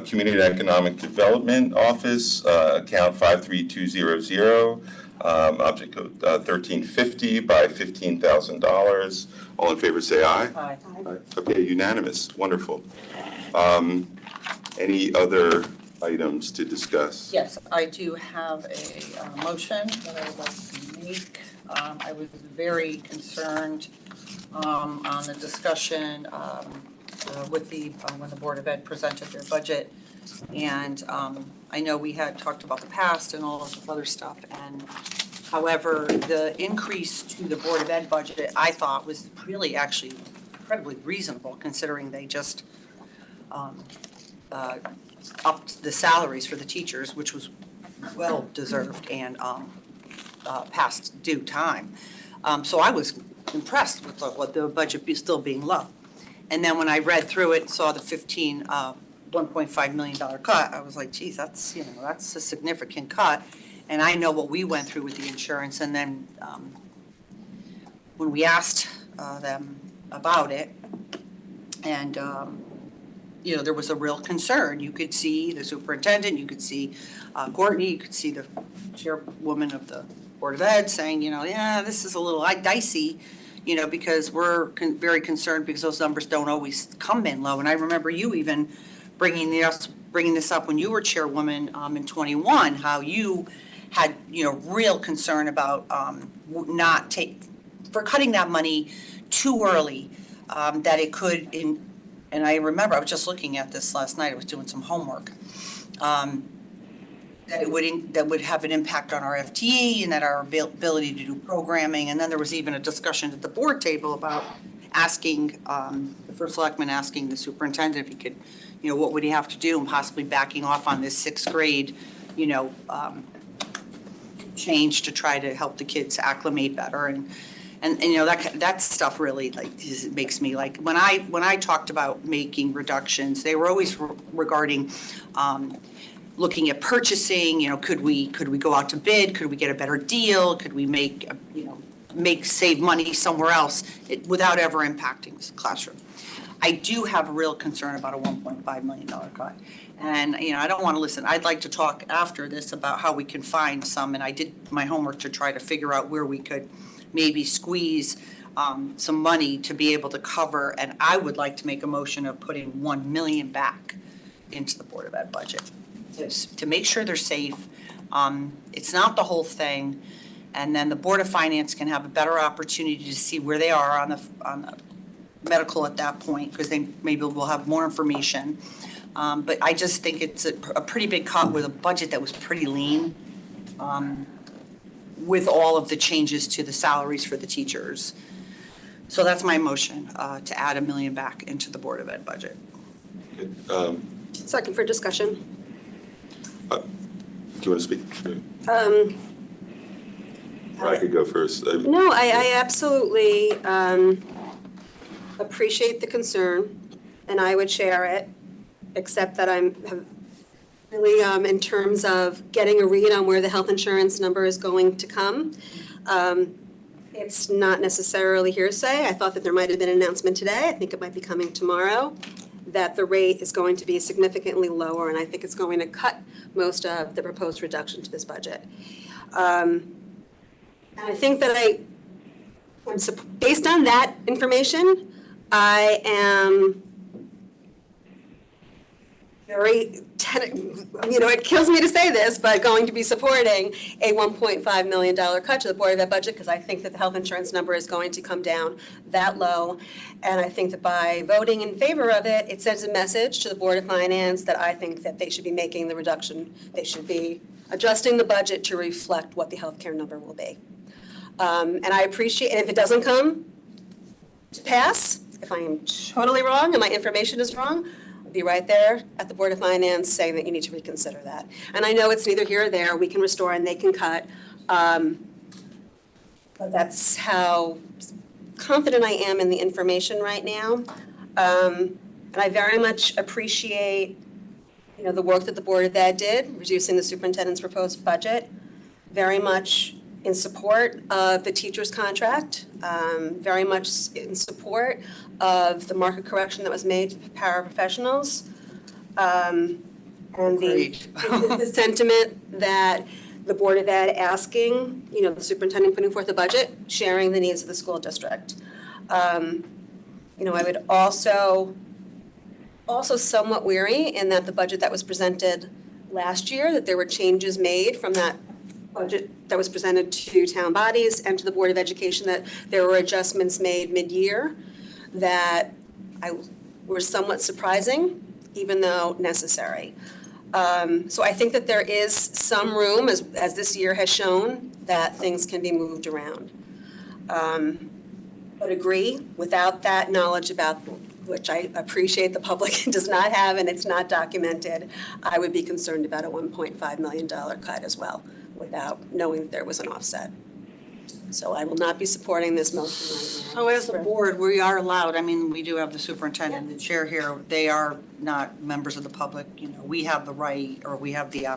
Community and Economic Development Office, account 53200, object code 1350 by $15,000. All in favor say aye. Aye. Aye. Okay, unanimous, wonderful. Any other items to discuss? Yes, I do have a motion that I would like to make. I was very concerned on the discussion with when the Board of Ed presented their budget. And I know we had talked about the past and all of the other stuff. And however, the increase to the Board of Ed budget, I thought, was really actually incredibly reasonable, considering they just upped the salaries for the teachers, which was well deserved and past due time. So I was impressed with what the budget still being low. And then when I read through it and saw the $1.5 million cut, I was like, geez, that's a significant cut. And I know what we went through with the insurance. And then when we asked them about it, and there was a real concern. You could see the superintendent, you could see Courtney, you could see the chairwoman of the Board of Ed saying, yeah, this is a little dicey, because we're very concerned because those numbers don't always come in low. And I remember you even bringing this up when you were chairwoman in 21, how you had, real concern about for cutting that money too early, that it could, and I remember I was just looking at this last night, I was doing some homework, that would have an impact on our FTE and that our ability to do programming. And then there was even a discussion at the board table about asking, the first selectman asking the superintendent if he could, what would he have to do, and possibly backing off on this 6th grade, change to try to help the kids acclimate better. And that stuff really makes me when I talked about making reductions, they were always regarding looking at purchasing. Could we go out to bid? Could we get a better deal? Could we save money somewhere else without ever impacting the classroom? I do have a real concern about a $1.5 million cut. And, I don't want to listen. I'd like to talk after this about how we can find some, and I did my homework to try to figure out where we could maybe squeeze some money to be able to cover. And I would like to make a motion of putting $1 million back into the Board of Ed budget to make sure they're safe. It's not the whole thing. And then the Board of Finance can have a better opportunity to see where they are on the medical at that point, because they maybe will have more information. But I just think it's a pretty big cut with a budget that was pretty lean, with all of the changes to the salaries for the teachers. So that's my motion, to add $1 million back into the Board of Ed budget. Second for discussion. Do you want to speak? Or I could go first. No, I absolutely appreciate the concern, and I would share it, except that I'm really, in terms of getting a read on where the health insurance number is going to come. It's not necessarily hearsay. I thought that there might have been an announcement today. I think it might be coming tomorrow. that the rate is going to be significantly lower, and I think it's going to cut most of the proposed reduction to this budget. And I think that based on that information, I am very, it kills me to say this, but going to be supporting a $1.5 million cut to the Board of Ed budget, because I think that the health insurance number is going to come down that low. And I think that by voting in favor of it, it sends a message to the Board of Finance that I think that they should be making the reduction. They should be adjusting the budget to reflect what the healthcare number will be. And I appreciate, and if it doesn't come to pass, if I am totally wrong and my information is wrong, I'll be right there at the Board of Finance saying that you need to reconsider that. And I know it's neither here or there. We can restore and they can cut. But that's how confident I am in the information right now. And I very much appreciate, the work that the Board of Ed did, reducing the superintendent's proposed budget. Very much in support of the teacher's contract, very much in support of the market correction that was made to paraprofessionals, and the sentiment that the Board of Ed asking, the superintendent putting forth a budget, sharing the needs of the school district. I would also somewhat weary in that the budget that was presented last year, that there were changes made from that budget that was presented to town bodies and to the Board of Education, that there were adjustments made mid-year that were somewhat surprising, even though necessary. So I think that there is some room, as this year has shown, that things can be moved around. But agree, without that knowledge about, which I appreciate the public does not have and it's not documented, I would be concerned about a $1.5 million cut as well, without knowing that there was an offset. So I will not be supporting this motion right now. So as the board, we are allowed, we do have the superintendent, the chair here, they are not members of the public, we have the right, or we have the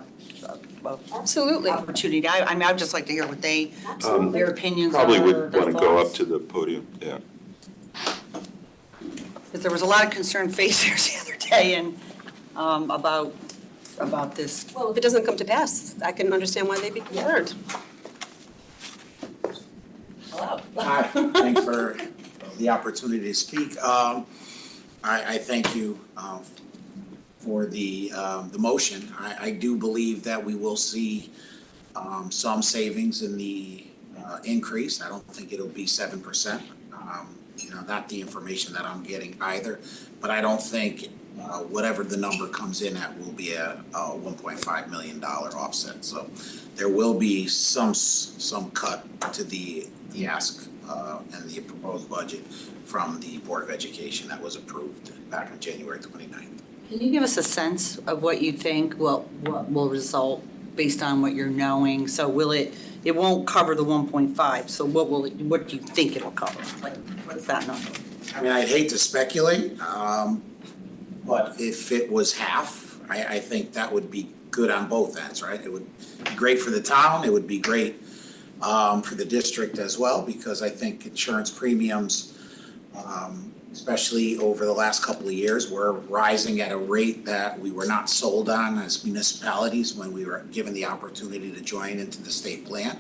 Absolutely. opportunity. I'd just like to hear what their opinions are. Probably would their want to go up thoughts. to the podium, yeah. Because there was a lot of concerned faces the other day and about this. Well, if it doesn't come to pass, I can understand why they'd be concerned. Hello. Hi, thanks for the opportunity to speak. I thank you for the motion. I do believe that we will see some savings in the increase. I don't think it'll be 7%. Not the information that I'm getting either, but I don't think whatever the number comes in at will be a $1.5 million offset. So there will be some cut to the ask and the proposed budget from the Board of Education that was approved back on January 29th. Can you give us a sense of what you think what will result based on what you're knowing? So it won't cover the 1.5, so what do you think it'll cover? Like, what's that number? I'd hate to speculate, but if it was half, I think that would be good on both ends, right? It would be great for the town, it would be great for the district as well, because I think insurance premiums, especially over the last couple of years, were rising at a rate that we were not sold on as municipalities when we were given the opportunity to join into the state plan.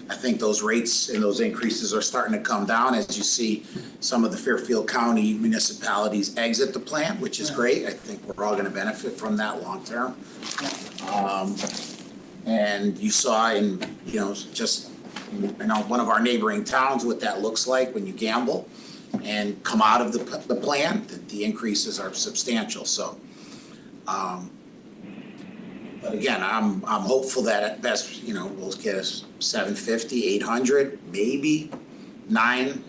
I think those rates and those increases are starting to come down as you see some of the Fairfield County municipalities exit the plan, which is great. I think we're all going to benefit from that long term. And you saw in, one of our neighboring towns what that looks like when you gamble and come out of the plan, that the increases are substantial. So, but again, I'm hopeful that at best, we'll get us 750, 800, maybe 9.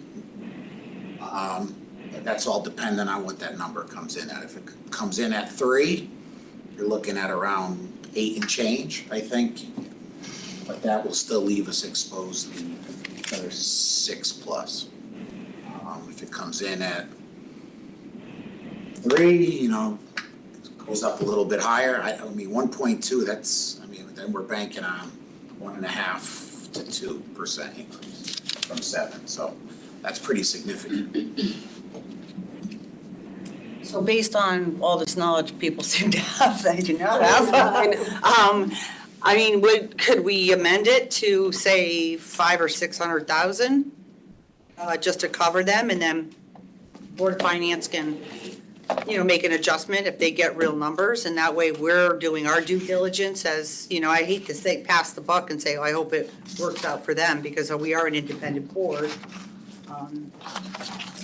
But that's all dependent on what that number comes in at. If it comes in at 3, you're looking at around 8 and change, I think. But that will still leave us exposed to another 6+. If it comes in at 3, goes up a little bit higher. 1.2, then we're banking on 1.5 to 2% increase from 7. So that's pretty significant. So based on all this knowledge people seem to have that I do not I have, I mean, could we amend it to say 500,000 or 600,000? Just to cover them, and then Board of Finance can, make an adjustment if they get real numbers, and that way we're doing our due diligence as, I hate to say, pass the buck and say, oh, I hope it works out for them, because we are an independent board.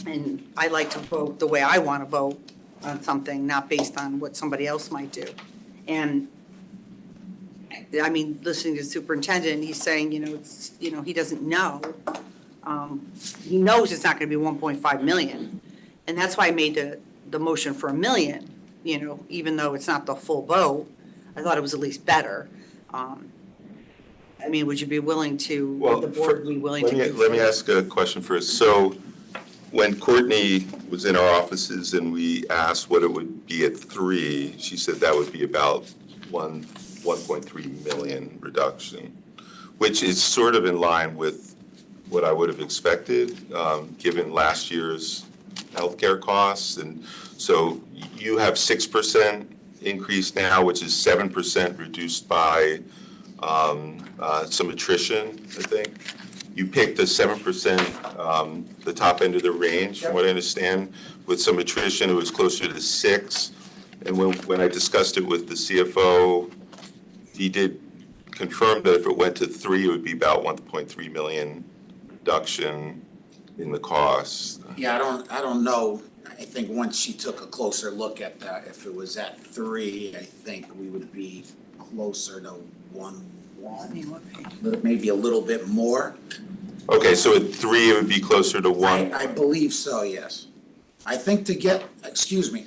And I like to vote the way I want to vote on something, not based on what somebody else might do. And, I mean, listening to the superintendent, he's saying, he doesn't know. He knows it's not going to be 1.5 million. And that's why I made the motion for $1 million, even though it's not the full vote. I thought it was at least better. I mean, would you be willing to, would the board be willing to? Let me ask a question first. So when Courtney was in our offices and we asked what it would be at 3, she said that would be about 1.3 million reduction, which is sort of in line with what I would have expected, given last year's healthcare costs. And so you have 6% increase now, which is 7% reduced by some attrition, I think. You picked the 7%, the top end of the range, from what I understand. With some attrition, it was closer to 6. And when I discussed it with the CFO, he did confirm that if it went to 3, it would be about 1.3 million reduction in the cost. Yeah, I don't know. I think once she took a closer look at that, if it was at 3, I think we would be closer to 1.1, maybe a little bit more. Okay, so at 3, it would be closer to 1. I believe so, yes. I think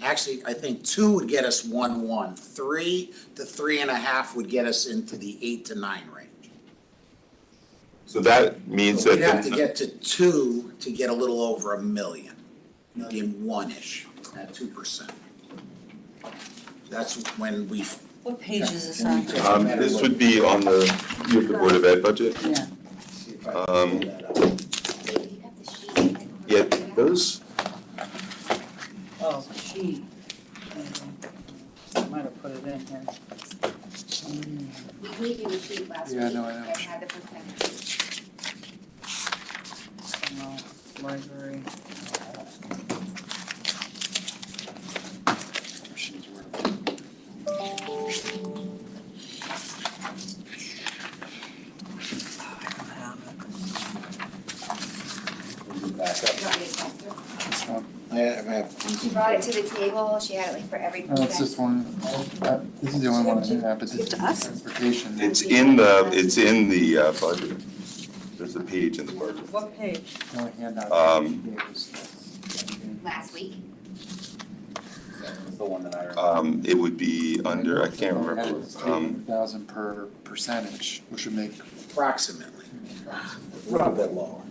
actually, I think 2 would get us 1.1. 3 to 3.5 would get us into the 8 to 9 range. So that means that. We'd have to get to 2 to get a little over $1 million, $1.1-ish at 2%. That's when we. What page is this on? This would be on the Board of Ed budget. Yeah. Yeah, those. Oh, she. I might have put it in here. We gave you a sheet last week Yeah, no, I know. that had the percentages. Library. This one. I have. She brought it to the table, she had it like for every Oh, it's this one. This is the only one I have, but this is To us? transportation. It's in the budget. There's a page in the budget. What page? The only handout Um, I gave was last week. The one that I remember. It would be under, I can't remember. 300,000 per percentage, which would make Approximately. A little bit lower.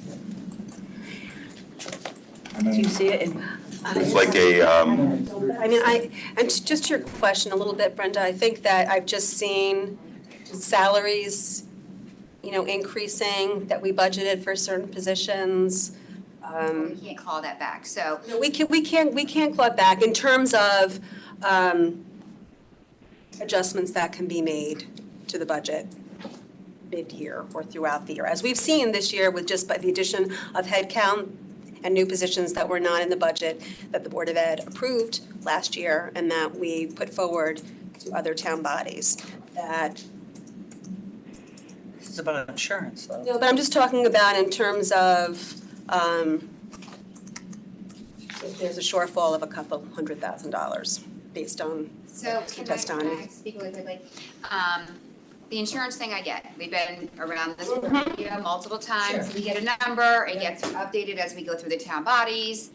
Do you see it in? It's like a, I mean, and just to your question a little bit, Brenda, I think that I've just seen salaries, increasing, that we budgeted for certain positions. We can't call that back, so. No, we can't claw back in terms of adjustments that can be made to the budget mid-year or throughout the year. As we've seen this year with just by the addition of headcount and new positions that were not in the budget that the Board of Ed approved last year and that we put forward to other town bodies, that. This is about insurance, though. No, but I'm just talking about in terms of if there's a shortfall of a couple $100,000 based on. So Keep can us down. I speak really quickly? The insurance thing I get, we've been around this multiple times, we get a number, it gets updated as we go through the town bodies,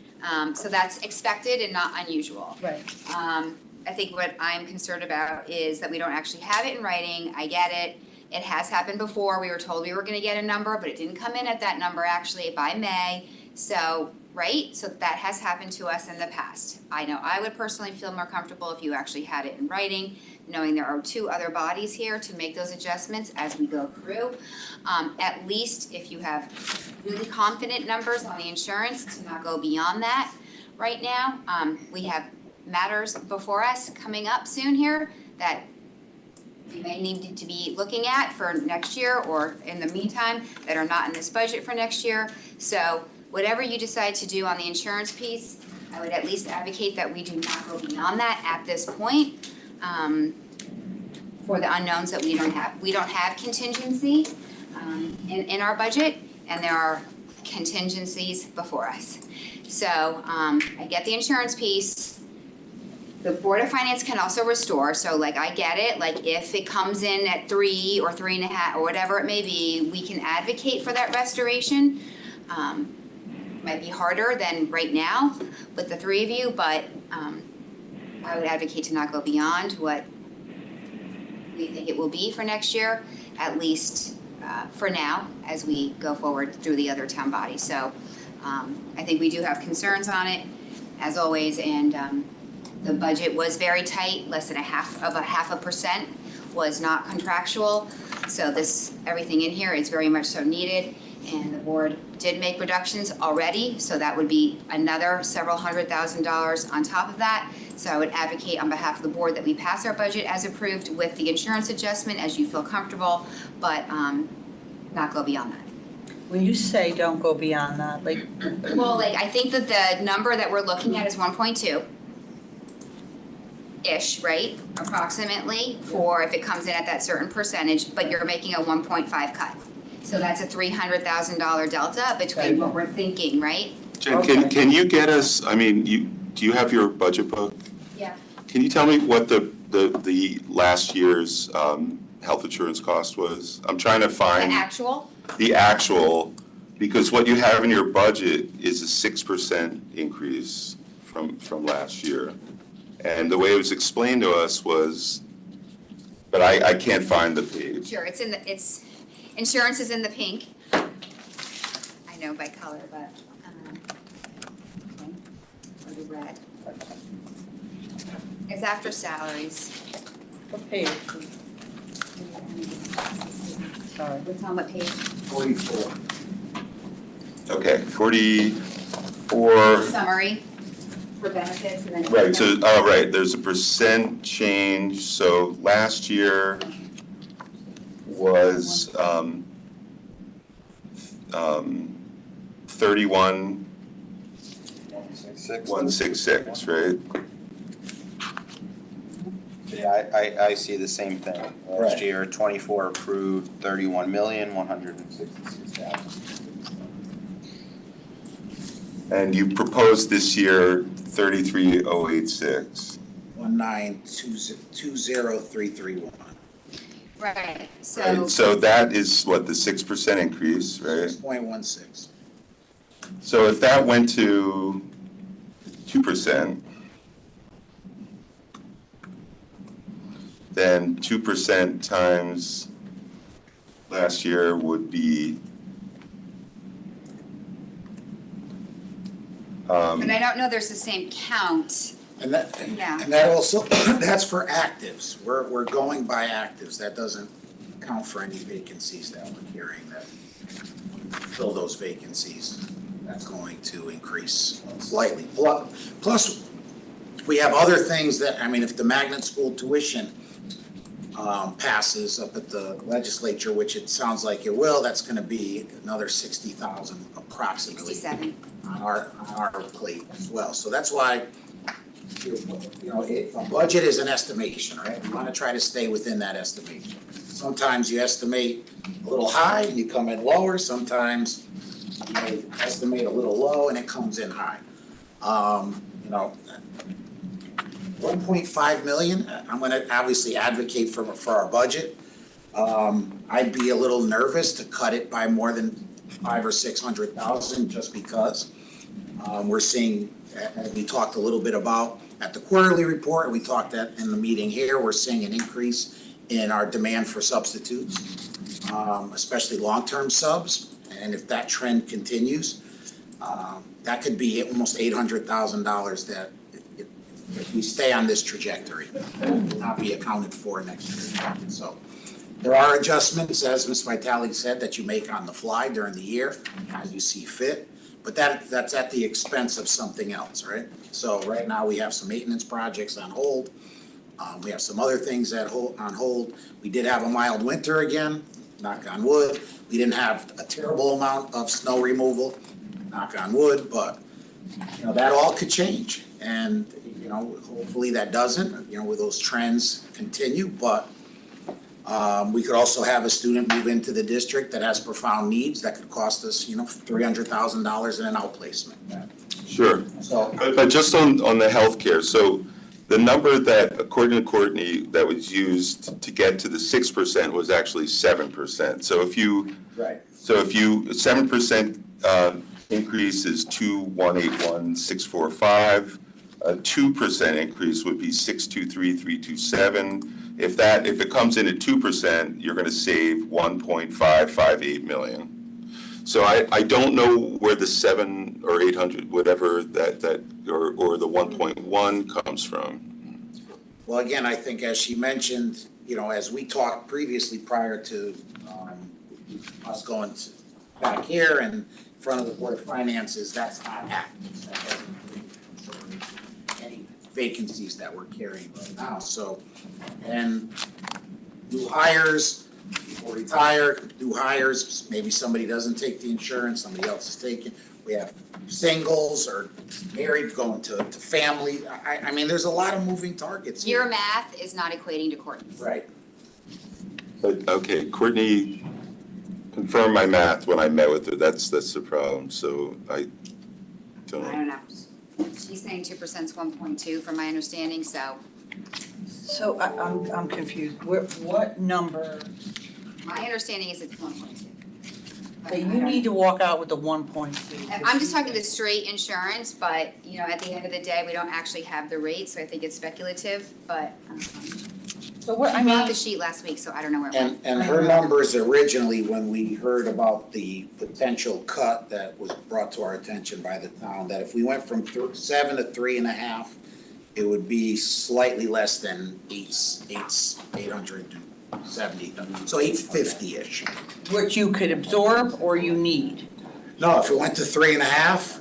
so that's expected and not unusual. Right. I think what I'm concerned about is that we don't actually have it in writing, I get it, it has happened before, we were told we were gonna get a number, but it didn't come in at that number actually by May, so, right, so that has happened to us in the past. I know I would personally feel more comfortable if you actually had it in writing, knowing there are 2 other bodies here to make those adjustments as we go through. At least if you have really confident numbers on the insurance, to not go beyond that right now. We have matters before us coming up soon here that we may need to be looking at for next year or in the meantime that are not in this budget for next year. So whatever you decide to do on the insurance piece, I would at least advocate that we do not go beyond that at this point, for the unknowns that we don't have. We don't have contingency in our budget, and there are contingencies before us. So I get the insurance piece. The Board of Finance can also restore, so like I get it, like if it comes in at 3 or 3.5 or whatever it may be, we can advocate for that restoration. Might be harder than right now with the three of you, but I would advocate to not go beyond what we think it will be for next year, at least for now, as we go forward through the other town bodies. So I think we do have concerns on it, as always, and the budget was very tight, less than 0.5% was not contractual. So everything in here is very much so needed, and the board did make reductions already, so that would be another several $100,000 on top of that. So I would advocate on behalf of the board that we pass our budget as approved with the insurance adjustment as you feel comfortable, but not go beyond that. When you say don't go beyond that, like, Well, like, I think that the number that we're looking at is 1.2-ish, right? Approximately, for if it comes in at that certain percentage, but you're making a 1.5 cut. So that's a $300,000 delta between what we're thinking, right? Jen, can you get us, I mean, do you have your budget book? Yeah. Can you tell me what the last year's health insurance cost was? I'm trying to find The actual, because what you have in your budget is a 6% increase from last year. And the way it was explained to us was, but I can't find the page. sure, insurance is in the pink. I know by color, but, or the red. It's after salaries. what page? Sorry. What's on what page? 44. Okay, 44. Summary for benefits and then. Right, so, right, there's a percent change, so last year was 31,166, right? Yeah, I see the same thing. Last Right. year, 24 approved, 31,166,000. And you proposed this year 33,086. 1920331. Right, so. Right, so that is what, the 6% increase, right? 6.16. So if that went to 2%, then 2% times last year would be But I don't know there's the same count. And that, Yeah. and that also, that's for actives. We're going by actives. That doesn't count for any vacancies that we're hearing that fill those vacancies. That's going to increase slightly. Plus, we have other things that, I mean, if the magnet school tuition passes up at the legislature, which it sounds like it will, that's gonna be another 60,000 approximately 67. on our plate as well. So that's why, you know, a budget is an estimation, right? We wanna try to stay within that estimation. Sometimes you estimate a little high and you come in lower, sometimes you may estimate a little low and it comes in high. You know, 1.5 million, I'm gonna obviously advocate for our budget. I'd be a little nervous to cut it by more than 500,000 or 600,000 just because. We're seeing, as we talked a little bit about at the quarterly report, we talked that in the meeting here, we're seeing an increase in our demand for substitutes, especially long-term subs. And if that trend continues, that could be almost $800,000 that if we stay on this trajectory, that will not be accounted for next year. So there are adjustments, as Ms. Vitale said, that you make on the fly during the year as you see fit. but that's at the expense of something else, right? So right now, we have some maintenance projects on hold. We have some other things on hold. We did have a mild winter again, knock on wood. We didn't have a terrible amount of snow removal, knock on wood, but, you know, that all could change. And, you know, hopefully that doesn't, you know, where those trends continue, but we could also have a student move into the district that has profound needs that could cost us, you know, $300,000 in an outplacement. Sure. So, But just on the healthcare, so the number that, according to Courtney, that was used to get to the 6% was actually 7%. So if you, right. 7% increase is 2,181,645. A 2% increase would be 623,327. If it comes in at 2%, you're going to save 1.558 million. So I don't know where the 7 or 800, whatever that or the 1.1 comes from. Well, again, I think as she mentioned, you know, as we talked previously prior to us going back here and in front of the Board of Finances, that's not active. That doesn't include any vacancies that we're carrying right now. So, and new hires, people retire, new hires, maybe somebody doesn't take the insurance, somebody else is taking. We have singles or married going to family. I mean, there's a lot of moving targets here. Your math is not equating to Courtney's. Right. But, okay, Courtney confirmed my math when I met with her. That's the problem. So I don't I know. don't know. She's saying 2% is 1.2 from my understanding, so So I'm confused. What number, my understanding is it's 1.2. so you need to walk out with the 1.2. I'm just talking the straight insurance, but, you know, at the end of the day, we don't actually have the rate, so I think it's speculative, but, So what, I bought the sheet last week, so I don't know where it went. And her numbers originally, when we heard about the potential cut that was brought to our attention by the town, that if we went from 7 to 3.5, it would be slightly less than 870, so 850-ish. What you could absorb or you need? No, if it went to 3.5,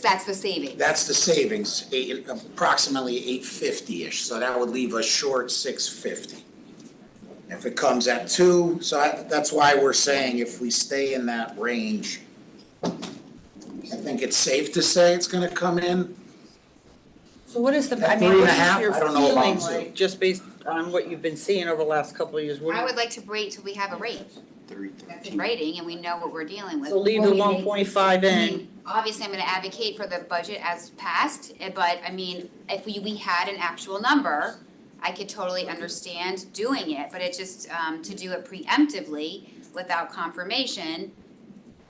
That's the savings. that's the savings, approximately 850-ish, so that would leave us short 650. If it comes at 2, that's why we're saying if we stay in that range, I think it's safe to say it's gonna come in. So what is the, I At mean, what 3.5, is your I don't know about feeling two. like, just based on what you've been seeing over the last couple of years? What do I you- would like to wait till we have a rate that's in writing and we know what we're dealing with. So leave the Before we make- 1.5 I in. mean, obviously, I'm gonna advocate for the budget as passed, but I mean, if we had an actual number, I could totally understand doing it, but it just, to do it preemptively without confirmation,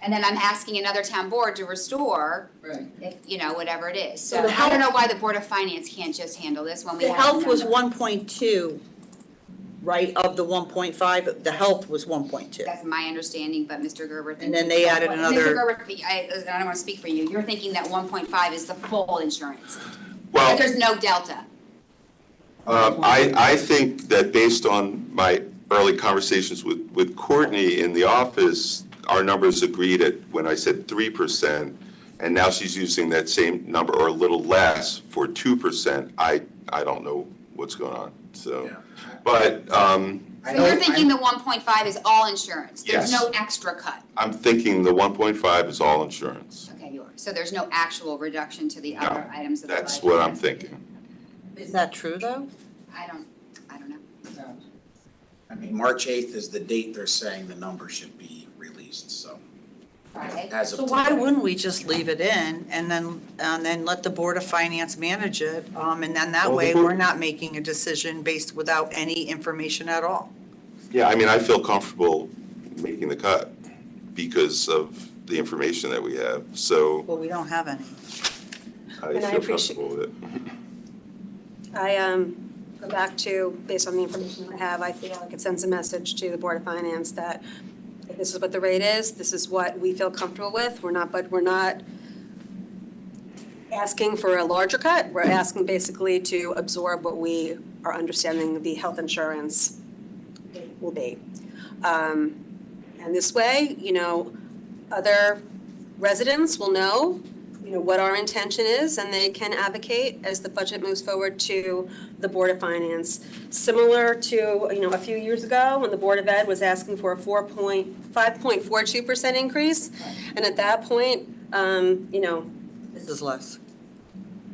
and then I'm asking another town board to restore, Right. if, you know, whatever it is. So So the I don't know why the Board of Finance can't just handle this when we The have a health was number. 1.2, right, of the 1.5, the health was 1.2. That's my understanding, but Mr. Gerber thinks. And then they added another- Mr. Gerber, I don't wanna speak for you, you're thinking that 1.5 is the full insurance, Well, but there's no delta. I think that based on my early conversations with Courtney in the office, our numbers agreed at, when I said 3%, and now she's using that same number or a little less for 2%. I don't know what's going on, so. Yeah. But So you're thinking the 1.5 is all insurance? There's Yes. no extra cut? I'm thinking the 1.5 is all insurance. Okay, you are. So there's no actual reduction to the other items of the budget? That's what I'm thinking. Is that true, though? I don't know. I mean, March 8th is the date they're saying the number should be released, so. Friday? As of So why today. wouldn't we just leave it in and then let the Board of Finance manage it? And then that Well, the way, board- we're not making a decision based without any information at all. Yeah, I mean, I feel comfortable making the cut because of the information that we have, so Well, we don't have any. I And I feel appreciate- comfortable with it. I go back to, based on the information I have, I feel like it sends a message to the Board of Finance that if this is what the rate is, this is what we feel comfortable with. We're not asking for a larger cut. We're asking basically to absorb what we are understanding the health insurance will be. And this way, you know, other residents will know, what our intention is, and they can advocate as the budget moves forward to the Board of Finance. Similar to, a few years ago, when the Board of Ed was asking for a 5.42% increase, and at that point, This is less.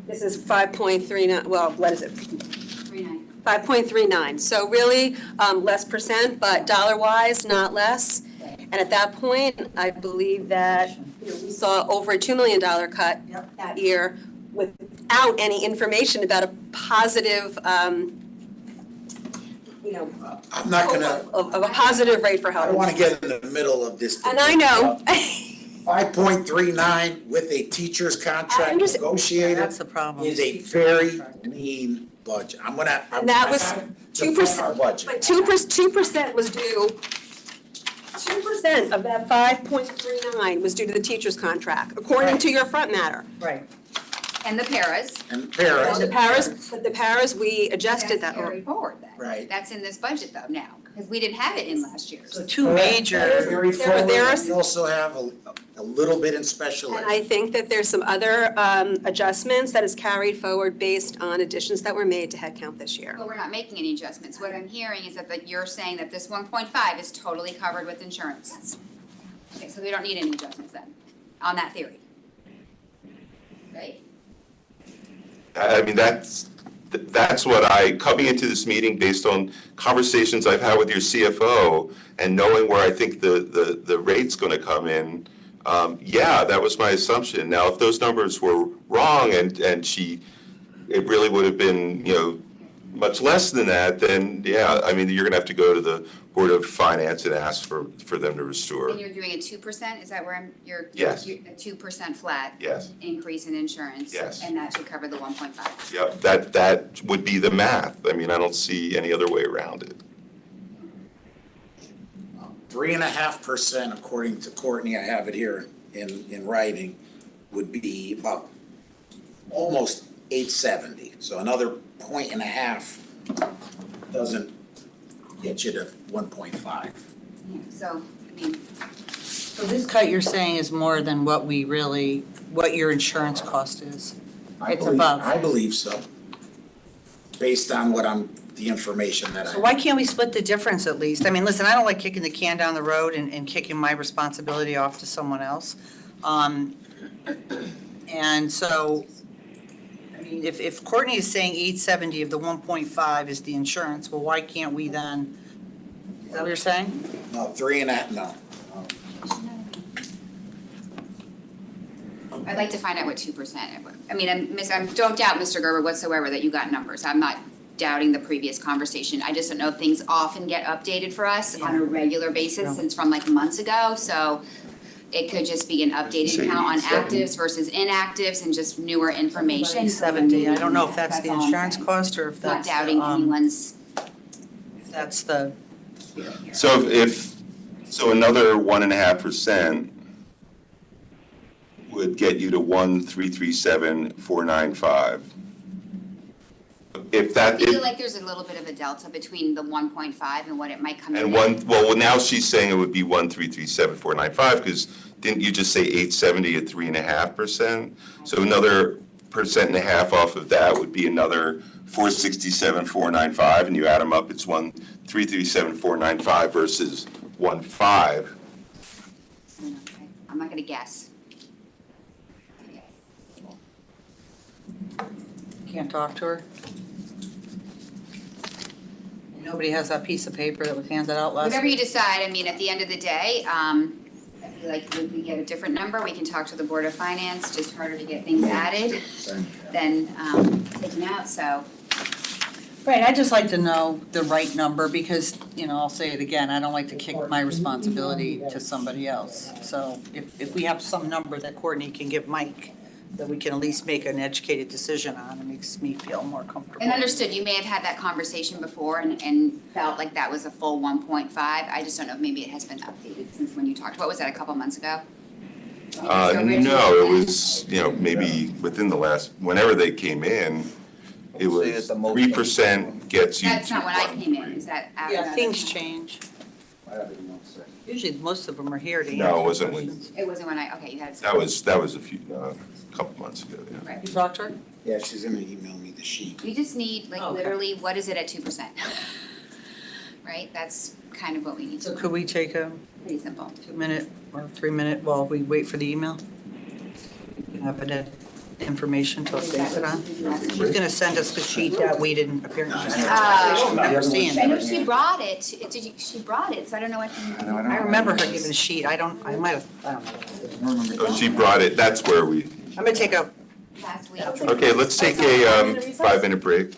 this is 5.39, well, what is it? 3.9. 5.39, so really less percent, but dollar-wise, not less. And at that point, I believe that we saw over a $2 million cut that year without any information about a positive, I'm not gonna, of a positive rate for I health. don't wanna get in the middle of this. And I know. 5.39 with a teacher's I contract understand. negotiated That's the problem. is a very lean budget. I'm And that was 2%, Our budget. but 2% was due, 2% of that 5.39 was due to the teacher's contract, according to your front matter. Right. And the paras. And paras. But the paras, we adjusted that. That's carried forward then. Right. That's in this budget though now, because we didn't have it in last year's. So two major, Very There are- forward, we also have a little bit in special And ed. I think that there's some other adjustments that is carried forward based on additions that were made to headcount this year. But we're not making any adjustments. What I'm hearing is that you're saying that this 1.5 is totally covered with insurance. Okay, so we don't need any adjustments then, on that theory. Right? I mean, that's what coming into this meeting based on conversations I've had with your CFO and knowing where I think the rate's gonna come in, yeah, that was my assumption. Now, if those numbers were wrong and it really would have been, much less than that, then, yeah, I mean, you're gonna have to go to the Board of Finance and ask for them to restore. And you're doing a 2%, is that where Yes. a 2% flat? Yes. Increase in insurance? Yes. And that should cover the 1.5? Yep, that would be the math. I mean, I don't see any other way around it. 3.5%, according to Courtney, I have it here in writing, would be about almost 870. So another 1.5 doesn't get you to 1.5. Yeah, so, I mean, so this cut you're saying is more than what your insurance cost is? It's above. I believe so, based on the information that I. So why can't we split the difference at least? I mean, listen, I don't like kicking the can down the road and kicking my responsibility off to someone else. And so, I mean, if Courtney is saying 870 of the 1.5 is the insurance, well, why can't we then, is that what you're saying? No, 3.5, no. I'd like to find out what 2%, I mean, I don't doubt, Mr. Gerber, whatsoever that you got numbers. I'm not doubting the previous conversation. I just don't know if things often get updated for us on a regular basis since from like months ago. So it could just be an updated count on actives versus inactives and just newer information. 70, I don't know if that's the all I'm insurance saying. cost or if Not that's, doubting anyone's, if that's the, So so another 1.5% would get you to 1,337,495. If I that, feel like there's a little bit of a delta between the 1.5 and what it might come in. well, now she's saying it would be 1,337,495, because didn't you just say 870 at 3.5%? So another 1.5% off of that would be another 467,495, and you add them up, it's 1,337,495 versus 1.5. I'm not gonna guess. can't talk to her? Nobody has that piece of paper that was handed out last Whatever week? you decide, I mean, at the end of the day, I feel like if we get a different number, we can talk to the Board of Finance, just harder to get things added than taken out, so. Right, I'd just like to know the right number because, I'll say it again, I don't like to kick my responsibility to somebody else. So if we have some number that Courtney can give Mike, that we can at least make an educated decision on, it makes me feel more comfortable. And understood, you may have had that conversation before and felt like that was a full 1.5. I just don't know if maybe it has been updated since when you talked. What was that, a couple months ago? No, it was, maybe within the last, whenever they came in, it was 3% gets you. That's not when I came in, is that after? Yeah, that? things change. Usually, most of them are here to answer. No, it wasn't questions. It wasn't when okay, you had. That was a few, couple months ago, yeah. Right. You talked to her? Yeah, she's gonna email me the sheet. We just need, like, Oh, okay. literally, what is it at 2%? Right, that's kind of what we need So to, could we take a pretty simple. 2-minute or 3-minute while we wait for the email? Have it information to base it on? She's gonna send us the sheet that we didn't apparently. Never seen. I know she brought it, she brought it, so I don't know what. I remember her giving a sheet, I don't know. Oh, she brought it, that's where we, I'm gonna take a Last week. okay, let's take a 5-minute break.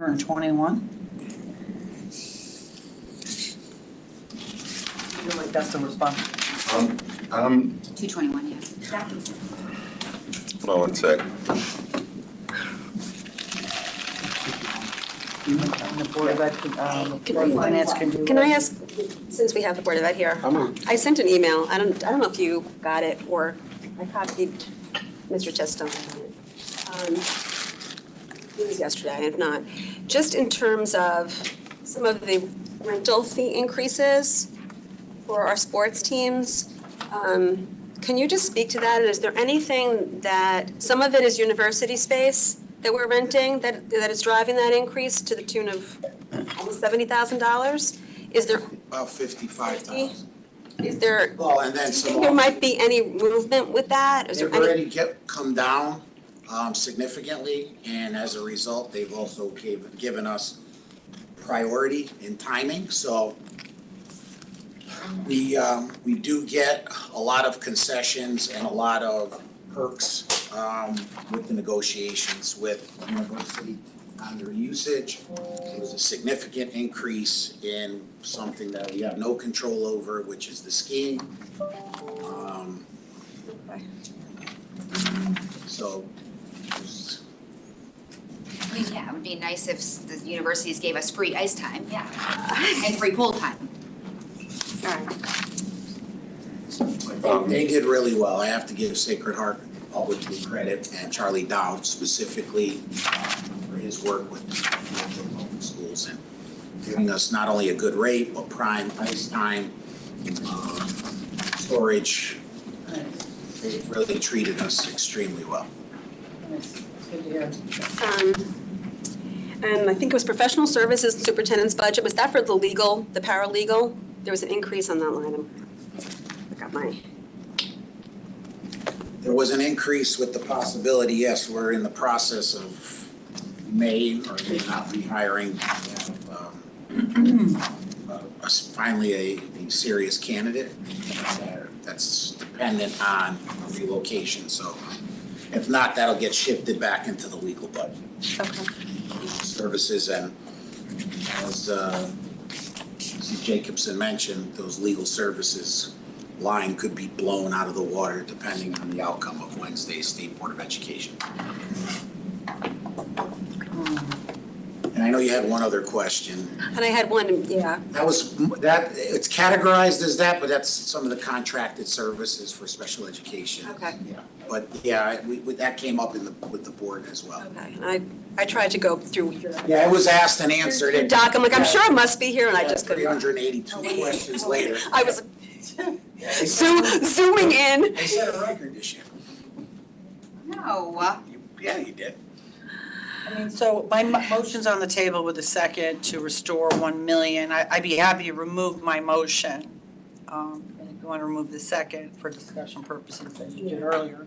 121? I feel like that's the response. 221, yeah. Hold on one sec. The Board of Finance can do. Can I ask, since we have the Board of Ed here, I sent an email, I don't know if you got it, or I copied Mr. Chesto. It was yesterday, if not. Just in terms of some of the rental fee increases for our sports teams, can you just speak to that? Is there anything that, some of it is university space that we're renting that is driving that increase to the tune of almost $70,000? Is there, About 55,000. is there, Well, and then do you some think there more. might be any movement with that? Is They've there any? already come down significantly, and as a result, they've also given us priority in timing, so we do get a lot of concessions and a lot of perks with the negotiations with university on their usage. There was a significant increase in something that we have no control over, which is the skiing. So I mean, yeah, it would be nice if the universities gave us free ice time, yeah, and free pool time. they did really well. I have to give Sacred Heart publicly credit, and Charlie Dowd specifically for his work with the public schools and giving us not only a good rate, but prime ice time, storage. They've really treated us extremely well. It's good to hear. And I think it was professional services, superintendent's budget, was that for the legal, the paralegal? There was an increase on that line. I got my. There was an increase with the possibility, yes, we're in the process of may or may not rehiring. We have finally a serious candidate that's dependent on relocation, so if not, that'll get shifted back into the legal budget. Okay. Services, and as Mrs. Jacobson mentioned, those legal services line could be blown out of the water depending on the outcome of Wednesday's State Board of Education. And I know you had one other question. And I had one, yeah. It's categorized as that, but that's some of the contracted services for special education. Okay. Yeah, but yeah, that came up with the board as well. Okay, and I tried to go through your Yeah, it was asked and answered. doc, I'm like, I'm sure it must be here, and I just couldn't. 382 questions later. I was zooming in. They set a record this year. No, Yeah, you did. I mean, so my motion's on the table with a second to restore 1 million. I'd be happy to remove my motion. And if you want to remove the second for discussion purposes as you did earlier.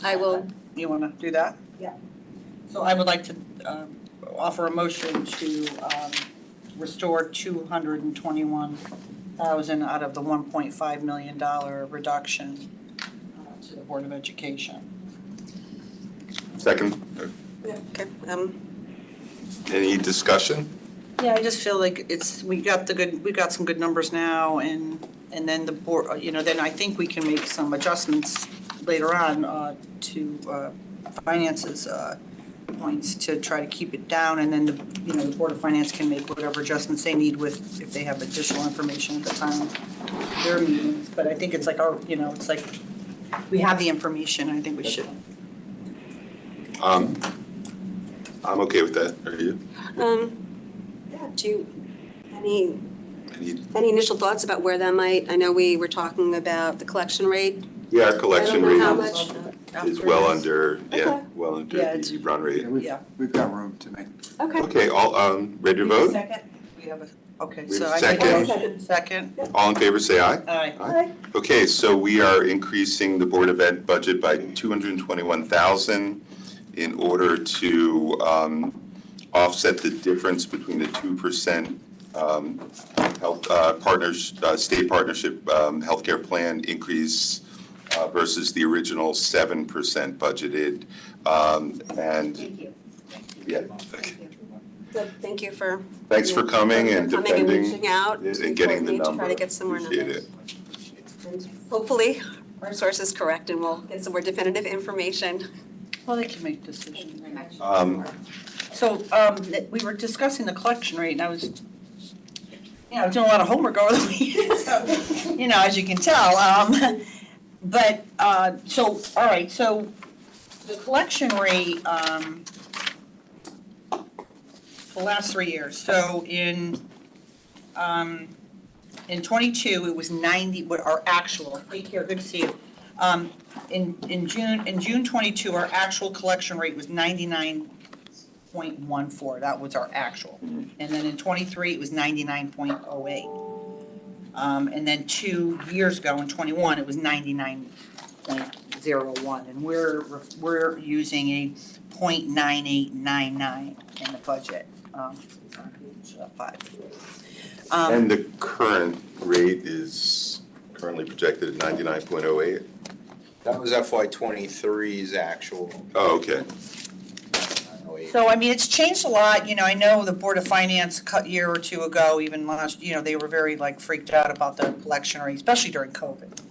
I will. You want to do that? Yeah. So I would like to offer a motion to restore 221,000 out of the $1.5 million reduction to the Board of Education. Second, Okay, any discussion? Yeah, I just feel like we got some good numbers now, and then the board, then I think we can make some adjustments later on to finances points to try to keep it down, and then the Board of Finance can make whatever adjustments they need with, if they have additional information at the time of their meetings. But I think it's like it's like, we have the information, I think we should. I'm okay with that, are you? yeah, any initial thoughts about where that might, I know we were talking about the collection rate. Yeah, our collection rate How is much? is well under, Okay. well under Yeah, it's- the run rate. Yeah. We've got room to make. Okay. Okay, all, ready to vote? Second? We have okay, We so have I a make a second. motion, second. All in favor, say aye. Aye. Aye. Okay, so we are increasing the Board of Ed budget by 221,000 in order to offset the difference between the 2% state partnership healthcare plan increase versus the original 7% budgeted. And thank you. yeah, okay. Good, thank you for. Thanks for coming and Coming and defending reaching out. it and getting the We number. try to get some more Appreciate numbers. it. And hopefully, our source is correct and we'll get some more definitive information. Well, they can make decisions. Um, So, we were discussing the collection rate, and I was, I was doing a lot of homework over the weekend, so, as you can tell. But, so, all right, so the collection rate, the last 3 years, so in 22, it was 90, what our actual, take care, good to see you. In June 22, our actual collection rate was 99.14, that was our actual. And then in 23, it was 99.08. And then 2 years ago, in 21, it was 99.01. And we're using a .9899 in the budget. It's on page 5. And the current rate is currently projected at 99.08? That was FY 23's actual. Oh, okay. So, I mean, it's changed a lot, I know the Board of Finance a year or two ago, even last, they were very freaked out about the collection rate, especially during COVID.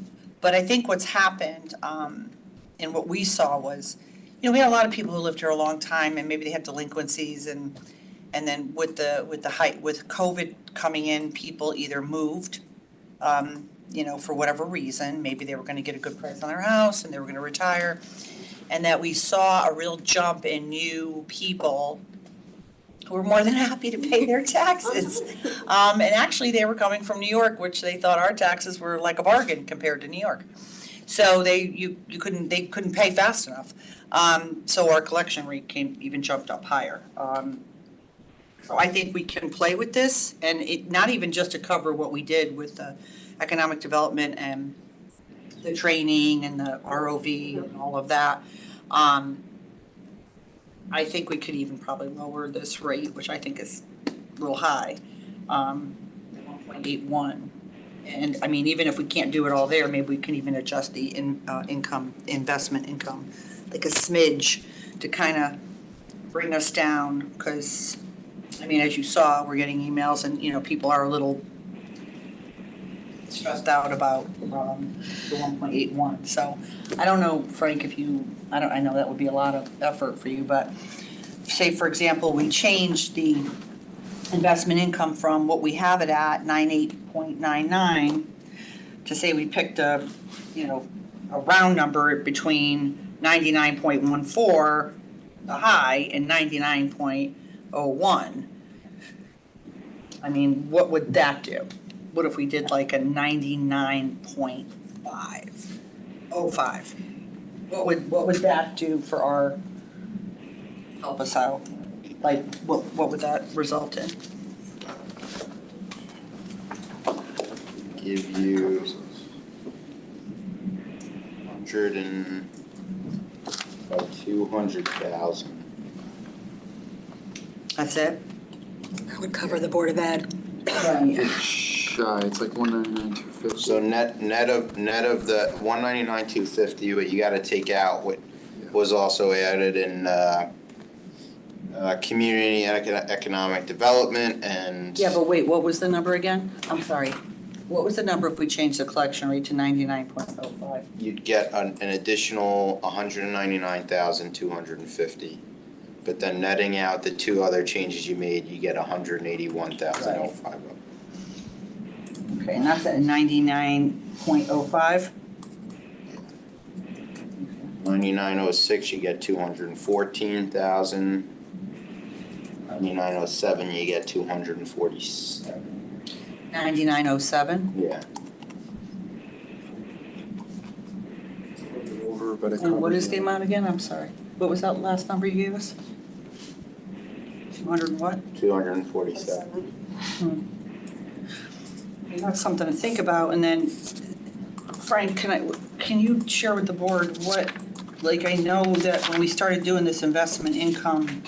But I think what's happened, and what we saw was, we had a lot of people who lived here a long time and maybe they had delinquencies and then with COVID coming in, people either moved, for whatever reason, maybe they were gonna get a good price on their house and they were gonna retire. And that we saw a real jump in new people who were more than happy to pay their taxes. And actually, they were coming from New York, which they thought our taxes were like a bargain compared to New York. So they couldn't pay fast enough. So our collection rate even jumped up higher. So I think we can play with this, and it not even just to cover what we did with the economic development and the training and the ROV and all of that. I think we could even probably lower this rate, which I think is a little high, 1.81. And I mean, even if we can't do it all there, maybe we can even adjust the investment income, like a smidge to kind of bring us down. Because, I mean, as you saw, we're getting emails and, people are a little stressed out about the 1.81. So I don't know, Frank, I know that would be a lot of effort for you, but say, for example, we changed the investment income from what we have it at, 98.99, to say we picked a round number between 99.14, the high, and 99.01. I mean, what would that do? What if we did like a 99.05? What would that do for help us out? Like, what would that result in? Give you 200,000. That's it? That would cover the Board of Ed. It's shy, it's like 199,250. So net of the 199,250, what you gotta take out what was also added in community and economic development and. Yeah, but wait, what was the number again? I'm sorry. What was the number if we changed the collection rate to 99.05? You'd get an additional 199,250. But then netting out the two other changes you made, you get 181,005. Okay, and that's at 99.05? 9906, you get 214,000. 9907, you get 247. 9907? Yeah. Over, but it And what is covers the it. amount again? I'm sorry. What was that last number you gave us? 200 and what? 247. That's something to think about. And then, Frank, can you share with the board what, I know that when we started doing this investment income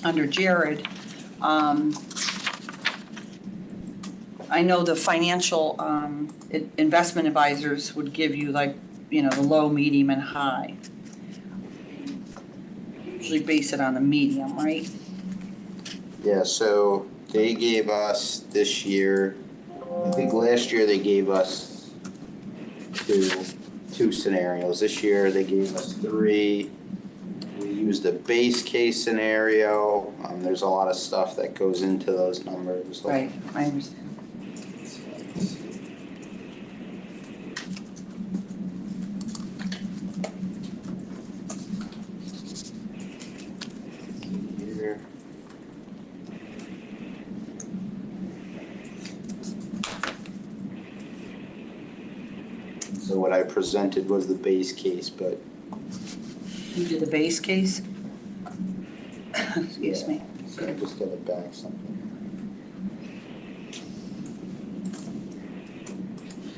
under Jared, I know the financial investment advisors would give you the low, medium, and high. Usually base it on the medium, right? Yeah, so they gave us this year, I think last year they gave us two scenarios. This year they gave us three. We used a base case scenario. There's a lot of stuff that goes into those numbers. Right, I understand. Here. So what I presented was the base case, but You did the base case? Excuse me. so I just gotta back something.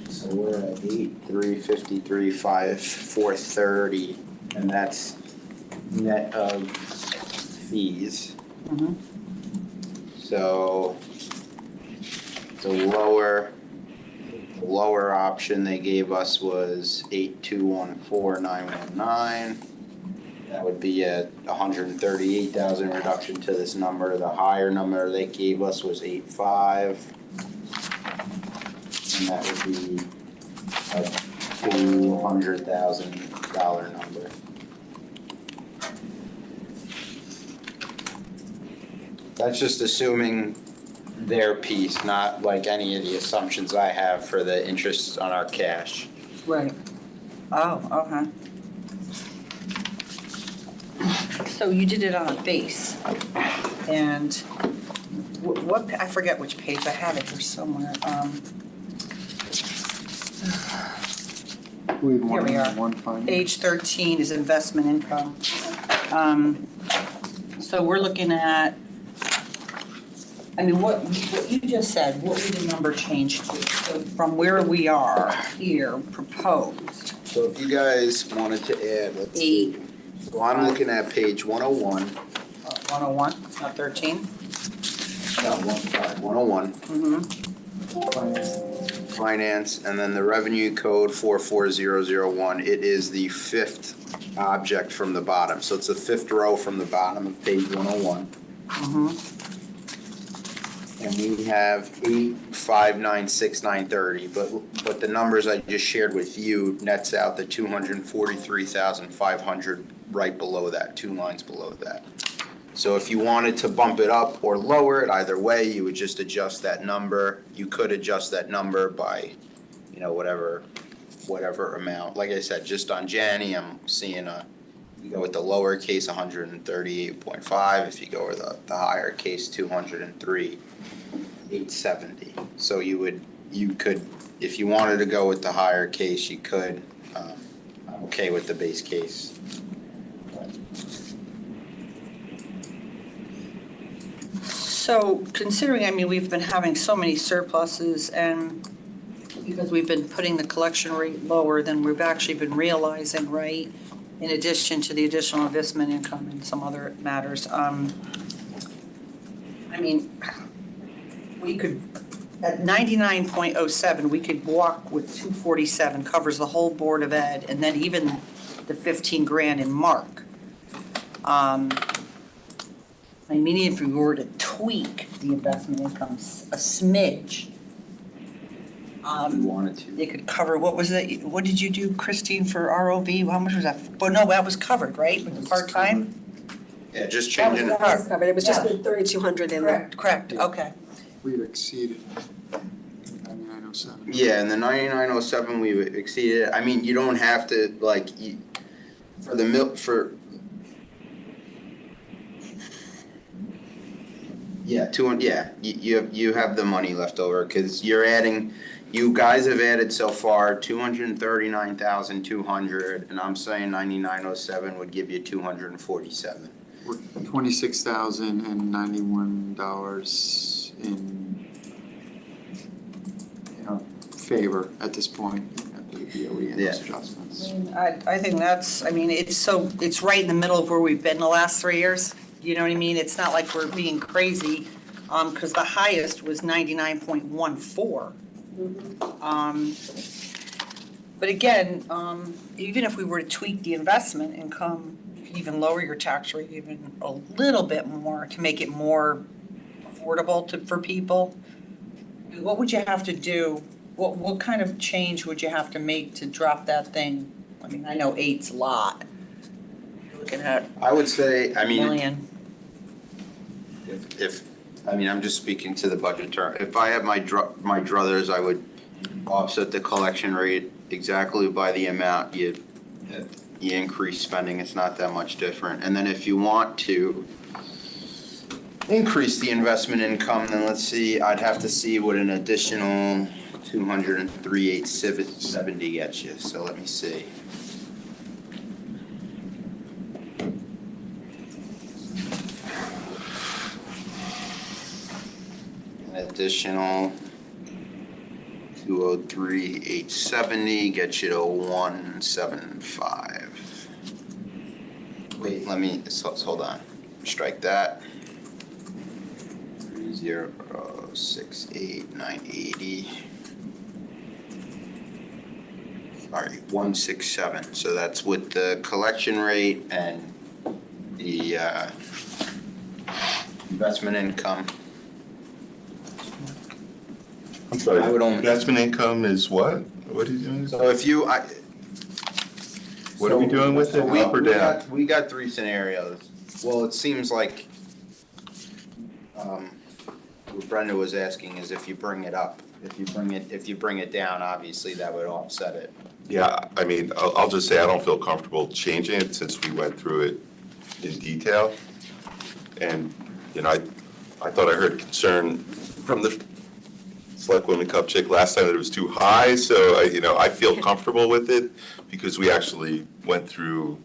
So we're at 8,353, 430, and that's net of fees. Mhm. So the lower option they gave us was 8,214,919. That would be a 138,000 reduction to this number. The higher number they gave us was 8,500. And that would be a $200,000 number. That's just assuming their piece, not like any of the assumptions I have for the interest on our cash. Right. Oh, okay. So you did it on a base, and what, I forget which page, I have it here somewhere. We have Here we are. one finding. Page 13 is investment income. So we're looking at, I mean, what you just said, what would the number change to? So from where we are here, proposed, So if you guys wanted to add, let's see. So I'm looking at page 101. 101, it's not 13? No, 101. Mm-hmm. Finance, and then the revenue code 44001. It is the fifth object from the bottom. So it's the fifth row from the bottom of page 101. Mm-hmm. And we have 8,596,930, but the numbers I just shared with you nets out the 243,500 right below that, 2 lines below that. So if you wanted to bump it up or lower it, either way, you would just adjust that number. You could adjust that number by, whatever amount. Like I said, just on Janny, I'm seeing you go with the lower case, 138.5. If you go with the higher case, 203,870. So you could, if you wanted to go with the higher case, you could. I'm okay with the base case. So considering, I mean, we've been having so many surpluses, and because we've been putting the collection rate lower than we've actually been realizing, right? In addition to the additional investment income and some other matters, I mean, we could, at 99.07, we could walk with 247, covers the whole Board of Ed, and then even the 15 grand in Mark. I mean, if we were to tweak the investment income a smidge, You wanted to. it could cover, what was it, what did you do, Christine, for ROV? How much was that? Well, no, that was covered, right, with the part-time? Yeah, just That was changing. the- That was covered, it was just Yeah. the 3,200 in there. Correct, okay. We've exceeded 9907. Yeah, and the 9907 we exceeded. I mean, you don't have to for the Yeah, you have the money left over because you're adding. You guys have added so far 239,200, and I'm saying 9907 would give you 247. We're $26,091 in favor at this point. After the DOE and those adjustments. I think that's, I mean, it's right in the middle of where we've been the last 3 years. You know what I mean? It's not like we're being crazy, because the highest was 99.14. But again, even if we were to tweak the investment income, even lower your tax rate even a little bit more to make it more affordable for people, what would you have to do? What kind of change would you have to make to drop that thing? I mean, I know 8's a lot. You're looking at I would say, I a mean, million. if, I mean, I'm just speaking to the budget term. If I had my druthers, I would offset the collection rate exactly by the amount you increase spending. It's not that much different. And then if you want to increase the investment income, then let's see, I'd have to see what an additional 203,870 gets you. So let me see. An additional 203,870 gets you to 175. Wait, let me, hold on. Strike that. 3068,980. Sorry, 167. So that's with the collection rate and the investment income. I'm sorry, I would only- investment income is what? What are you doing? So if you, What are we doing with it, up or down? We got 3 scenarios. Well, it seems like what Brenda was asking is if you bring it up, if you bring it down, obviously that would offset it. Yeah, I mean, I'll just say I don't feel comfortable changing it since we went through it in detail. And, you know, I thought I heard concern from the Selectwoman Kupchak last time that it was too high, so I feel comfortable with it because we actually went through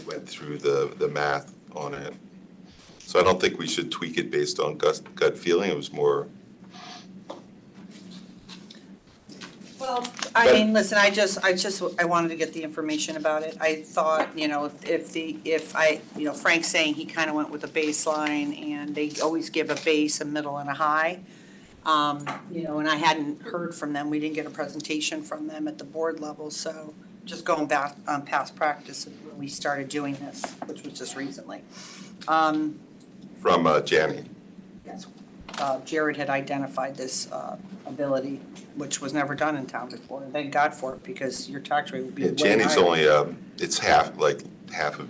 the math on it. So I don't think we should tweak it based on gut feeling. It was more. Well, I mean, listen, I wanted to get the information about it. I thought, Frank's saying he kind of went with a baseline and they always give a base, a middle and a high. And I hadn't heard from them. We didn't get a presentation from them at the board level. So just going back on past practice when we started doing this, which was just recently. From Janny. Yes. Jared had identified this ability, which was never done in town before. And thank God for it, because your tax rate would be way higher. Janny's only, it's half of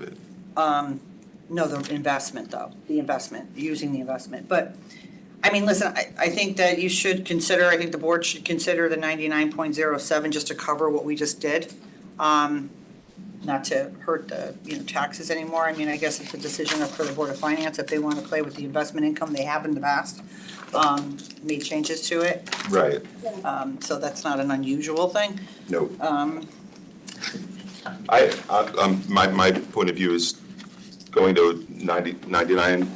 it. No, the investment though, using the investment. But, I mean, listen, I think that you should consider, I think the board should consider the 99.07 just to cover what we just did. Not to hurt the, taxes anymore. I mean, I guess it's a decision for the Board of Finance if they want to play with the investment income they have in the past, made changes to it. Right. So that's not an unusual thing. No. My point of view is going to 99.07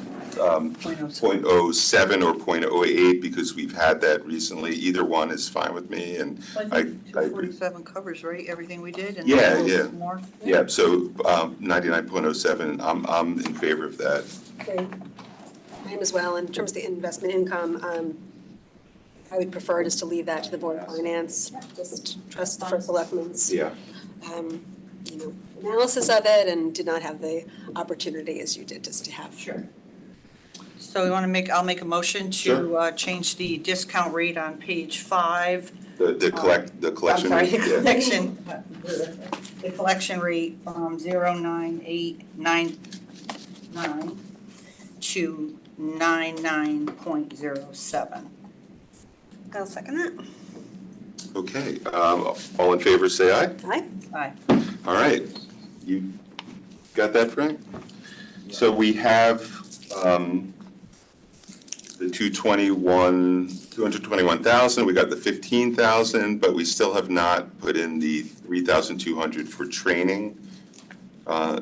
or 0.08 because we've had that recently. Either one is fine with me, and I agree. 247 covers, right, everything we did? And Yeah, then yeah. more? Yeah, so 99.07, I'm in favor of that. Okay. I am as well. In terms of the investment income, I would prefer just to leave that to the Board of Finance, just trust the first selectmen's Yeah. Analysis of it, and did not have the opportunity as you did just to have. Sure. So I'll make a motion to change the discount rate on page 5. The collection. I'm sorry, yeah. the collection rate from 0.9899 to 99.07. I'll second that. Okay, all in favor, say aye. Aye. Aye. All right, you got that, Frank? So we have the 221,000, we got the 15,000, but we still have not put in the 3,200 for training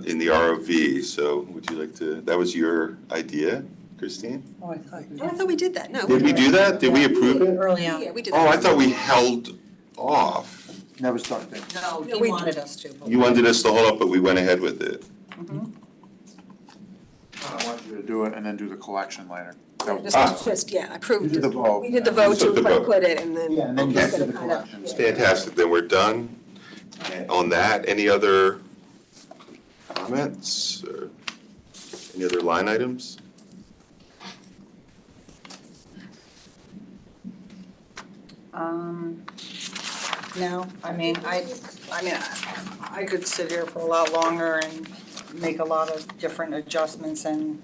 in the ROV. So would you like to, that was your idea, Christine? Oh, I thought Oh, I thought we did that. No. Did we do that? Did we approve it? early on. Yeah, we did Oh, that. I thought we held off. Never start there. No, No, he we- wanted us to. but You wanted us to hold up, but we went ahead with it. Mhm. I want you to do it and then do the collection later. That was- Just, approved. You did the vote. We did the vote to Took the vote. put it, and then. Yeah, and then you Okay. do the collections. Fantastic, then we're done on that. Any other comments or any other line items? No, I mean, I could sit here for a lot longer and make a lot of different adjustments and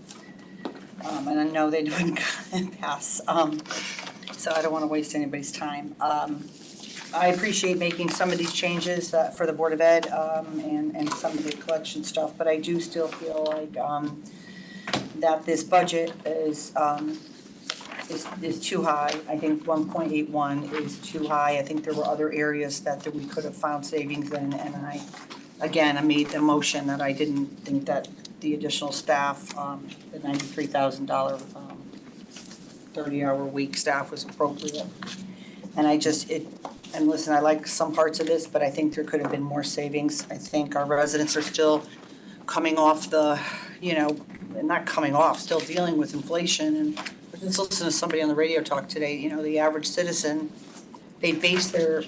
I know they didn't pass, so I don't wanna waste anybody's time. I appreciate making some of these changes for the Board of Ed, and some of the collection stuff, but I do still feel like, that this budget is too high. I think 1.81 is too high. I think there were other areas that we could have found savings in, and I made the motion that I didn't think that the additional staff, the $93,000, 30-hour week staff was appropriate. And and listen, I like some parts of this, but I think there could have been more savings. I think our residents are still coming off not coming off, still dealing with inflation. And I just listened to somebody on the radio talk today, the average citizen, they base their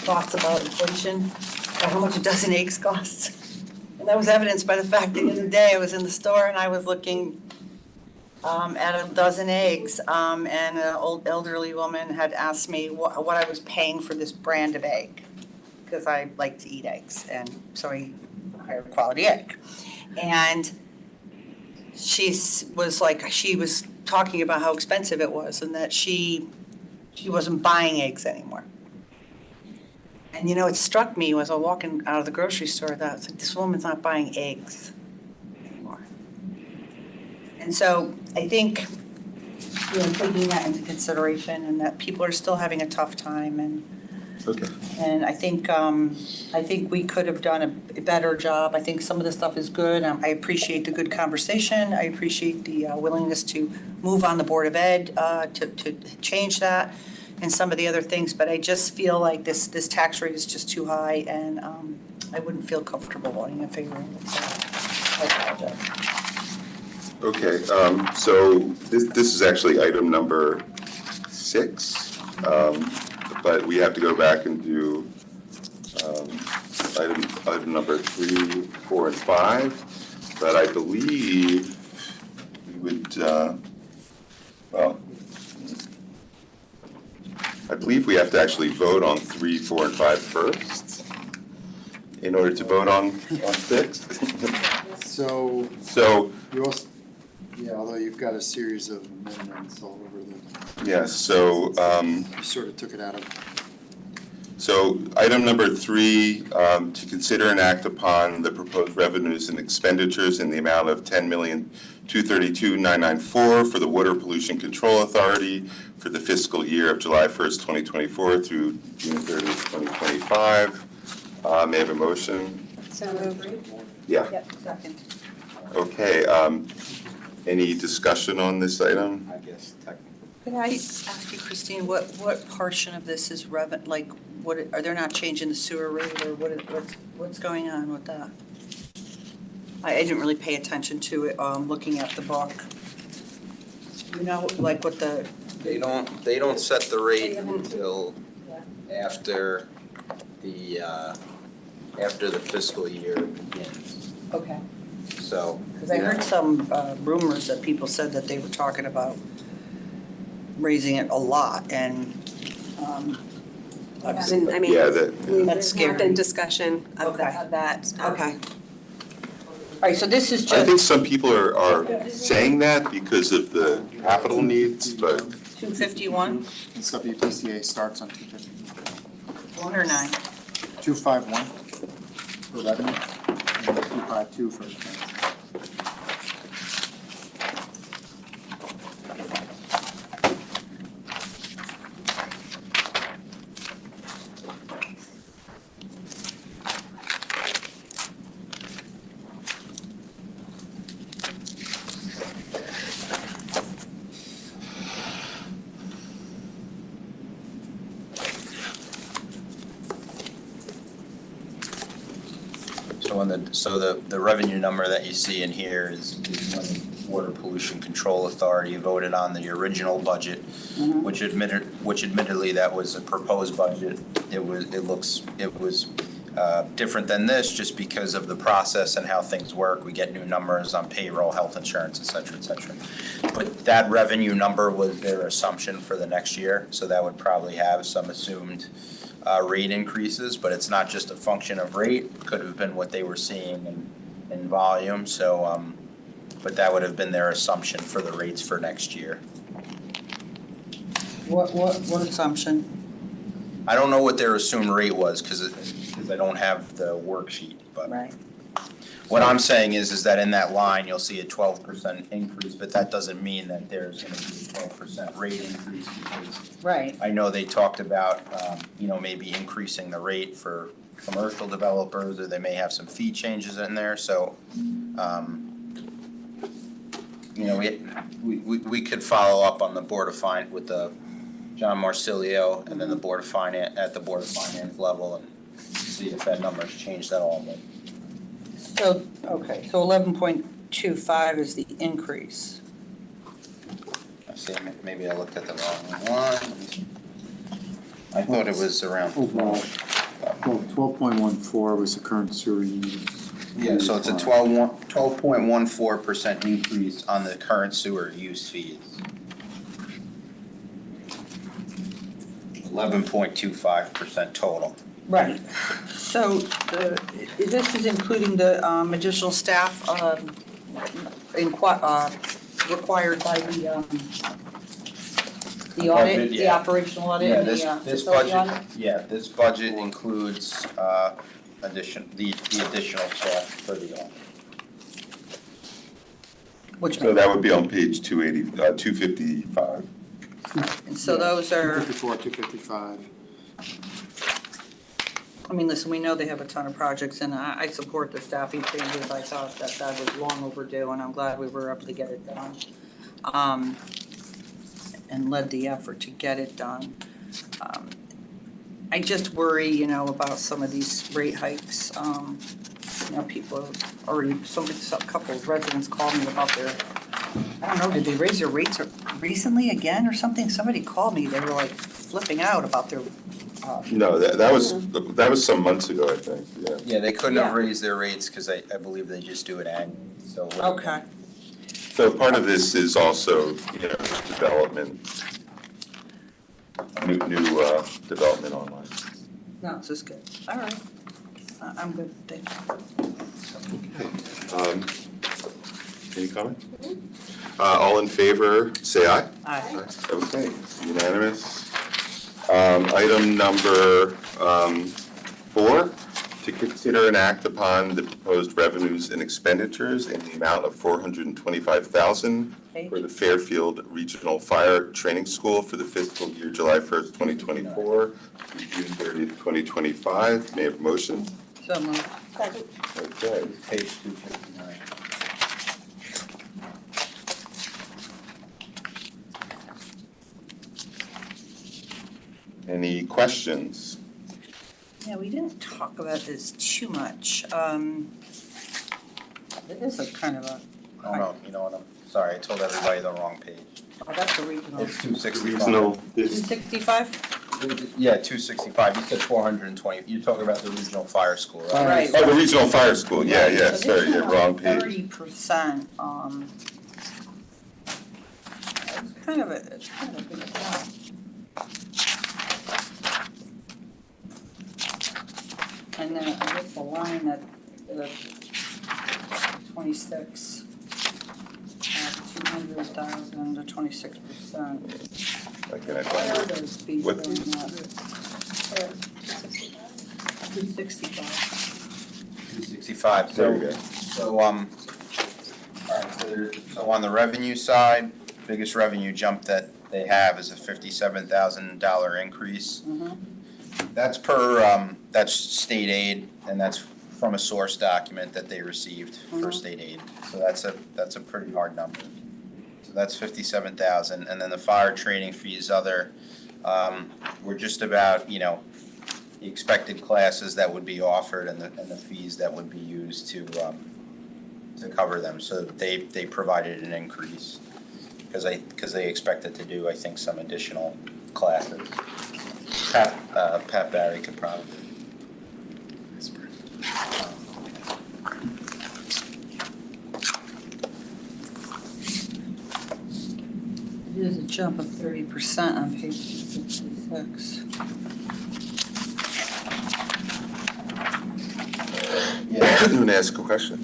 thoughts about inflation by how much a dozen eggs costs. And that was evidenced by the fact that the other day I was in the store and I was looking at a dozen eggs, and an old elderly woman had asked me what I was paying for this brand of egg, because I like to eat eggs, and so I hire a quality egg. And she was talking about how expensive it was and that she wasn't buying eggs anymore. And it struck me as I was walking out of the grocery store that this woman's not buying eggs anymore. And so I think, taking that into consideration and that people are still having a tough time and I think we could have done a better job. I think some of the stuff is good. I appreciate the good conversation. I appreciate the willingness to move on the Board of Ed to change that and some of the other things. But I just feel like this tax rate is just too high, and I wouldn't feel comfortable voting in favor of it. So I apologize. Okay, so this is actually item number 6. But we have to go back and do item number 3, 4, and 5. But I believe we would, I believe we have to actually vote on 3, 4, and 5 first in order to vote on 6. So So, you also, although you've got a series of amendments all over the, yes, so you sort of took it out of. So item number 3, to consider and act upon the proposed revenues and expenditures in the amount of $10,232,994 for the Water Pollution Control Authority for the fiscal year of July 1st, 2024 through June 30th, 2025. May I have a motion? So moved. Yeah. Yep, second. Okay. Any discussion on this item? I guess technically. Could I ask you, Christine, what portion of this is what, are they not changing the sewer rate, or what's going on with that? I didn't really pay attention to it, looking at the book. Like what the. They don't set the rate until after the fiscal year begins, Okay. so. Because I heard some rumors that people said that they were talking about raising it a lot, and obviously. I mean, Yeah, That's there's scary. not been discussion of Okay. that. Okay. All right, so this is I think just some people are saying that because of the capital needs, but 251, And WPCA starts on 250. 1 or 9? 251 for revenue, and 252 for expense. So the revenue number that you see in here is when the Water Pollution Control Authority voted on the original budget, which admittedly that was a proposed budget. It was different than this just because of the process and how things work. We get new numbers on payroll, health insurance, et cetera, et cetera. But that revenue number was their assumption for the next year, so that would probably have some assumed rate increases, but it's not just a function of rate. Could have been what they were seeing in volume, so, but that would have been their assumption for the rates for next year. What assumption? I don't know what their assumed rate was, because I don't have the worksheet, but. Right. What I'm saying is that in that line, you'll see a 12% increase, but that doesn't mean that there's gonna be a 12% rate increase, because Right. I know they talked about, maybe increasing the rate for commercial developers, or they may have some fee changes in there, so, we could follow up on the Board of Finance with the John Marsilio, and then the Board of Finance, at the Board of Finance level, and see if that number's changed at all, but. So, okay, so 11.25 is the increase. I see, maybe I looked at the wrong one. I thought it was around. Overall, 12.14 was the current sewer use. Yeah, so it's a 12.14% increase on the current sewer use fees. 11.25% total. Right. So this is including the additional staff required by the audit, Budget, the yeah. operational audit Yeah, and this the budget, facility audit? this budget includes the additional staff for the audit. Which So that would be on page 255. and so those are, 254, 255. I mean, listen, we know they have a ton of projects and I support the staffing changes. I thought that was long overdue and I'm glad we were able to get it done. And led the effort to get it done. I just worry, about some of these rate hikes. People are already, a couple of residents called me about their, I don't know, did they raise their rates recently again or something? Somebody called me, they were like flipping out about their. No, that was some months ago, I think, yeah. Yeah, they couldn't have Yeah. raised their rates because I believe they just do it annually, so. Okay. So part of this is also, development, new development online. No, this is good. All right. I'm good, thank you. Any comment? All in favor, say aye. Aye. Okay, unanimous. Item number 4, to consider and act upon the proposed revenues and expenditures in the amount of $425,000 for the Fairfield Regional Fire Training School for the fiscal year July 1st, 2024 through June 30th, 2025. May I have a motion? So moved. Second. Okay. Page 259. Any questions? Yeah, we didn't talk about this too much. It is a kind of a. Oh, no, you know what, I'm sorry, I told everybody the wrong page. Oh, that's the regional. It's 265. Regional, 265? Yeah, 265, you said 420, you're talking about the regional fire school, right? Right. oh, the Regional Fire School, yeah, So sorry, this wrong is page. 30%, it's kind of a big amount. And then I guess the line at 26, 200,000 to 26%. Again, I Why are thought- those fees What- going up? 265. 265, There we go. so, all right, so on the revenue side, biggest revenue jump that they have is a $57,000 increase. Mhm. That's that's state aid, and that's from a source document that they received for state aid. So that's a pretty hard number. So that's 57,000, and then the fire training fees we're just about, the expected classes that would be offered and the fees that would be used to cover them. So they provided an increase, because they expected to do, I think, some additional classes. Pat Barry could probably. jump of 30% on page 66. Yeah, I'm gonna ask a question.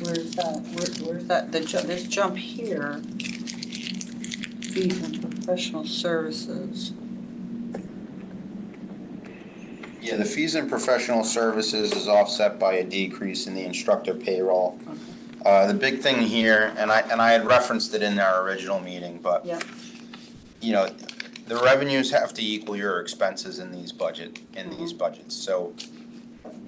Where's that, where's that, this jump here, fees and professional services. Yeah, the fees and professional services is offset by a decrease in the instructor payroll. The big thing here, and I had referenced it in our original meeting, but Yep. you know, the revenues have to equal your expenses in these budgets. So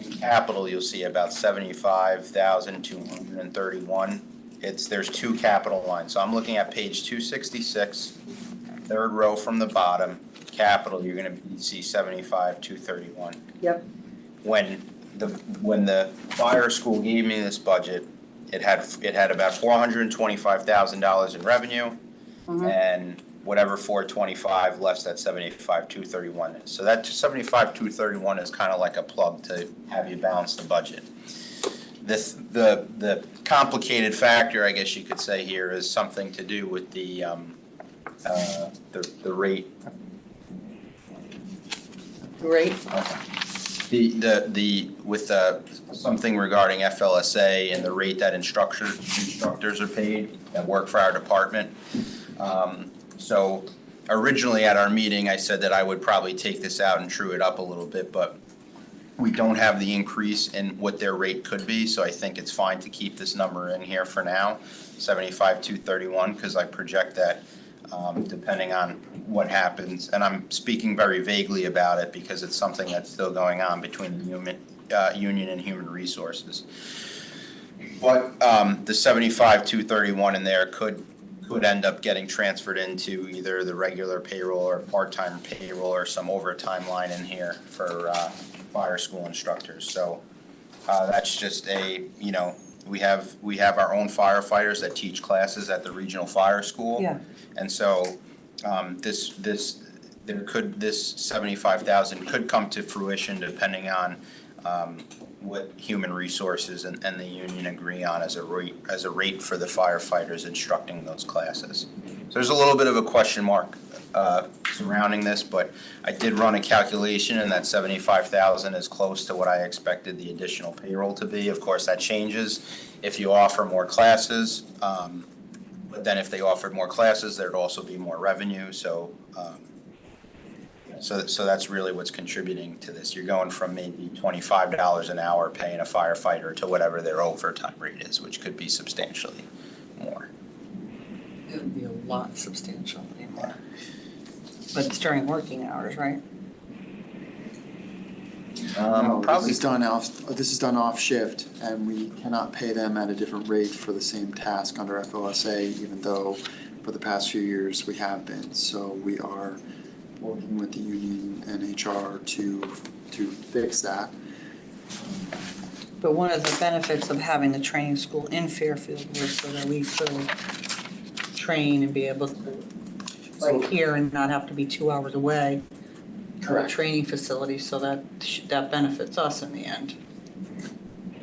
in capital, you'll see about 75,231. There's two capital lines. So I'm looking at page 266, third row from the bottom. Capital, you're gonna see 75,231. Yep. When the fire school gave me this budget, it had about $425,000 in revenue, and whatever 425 less that 75,231 is. So that 75,231 is kind of like a plug to have you balance the budget. The complicated factor, I guess you could say here, is something to do with the rate. Great. With something regarding FLSA and the rate that instructors are paid that work for our department. So originally at our meeting, I said that I would probably take this out and true it up a little bit, but we don't have the increase in what their rate could be, so I think it's fine to keep this number in here for now, 75,231, because I project that depending on what happens, and I'm speaking very vaguely about it because it's something that's still going on between the union and human resources. But the 75,231 in there could end up getting transferred into either the regular payroll or part-time payroll or some overtime line in here for fire school instructors. So that's just we have our own firefighters that teach classes at the regional fire school. Yeah. And so this 75,000 could come to fruition depending on what human resources and the union agree on as a rate for the firefighters instructing those classes. So there's a little bit of a question mark surrounding this, but I did run a calculation, and that 75,000 is close to what I expected the additional payroll to be. Of course, that changes if you offer more classes, but then if they offered more classes, there'd also be more revenue. So that's really what's contributing to this. You're going from maybe $25 an hour paying a firefighter to whatever their overtime rate is, which could be substantially more. It would be a lot substantially more. But it's during working hours, right? No, Probably. this is done off shift, and we cannot pay them at a different rate for the same task under FLSA, even though for the past few years we have been. So we are working with the union and HR to fix that. But one of the benefits of having the training school in Fairfield was so that we could train and be able to like here and not have to be 2 hours away. Correct. Training facility, so that benefits us in the end.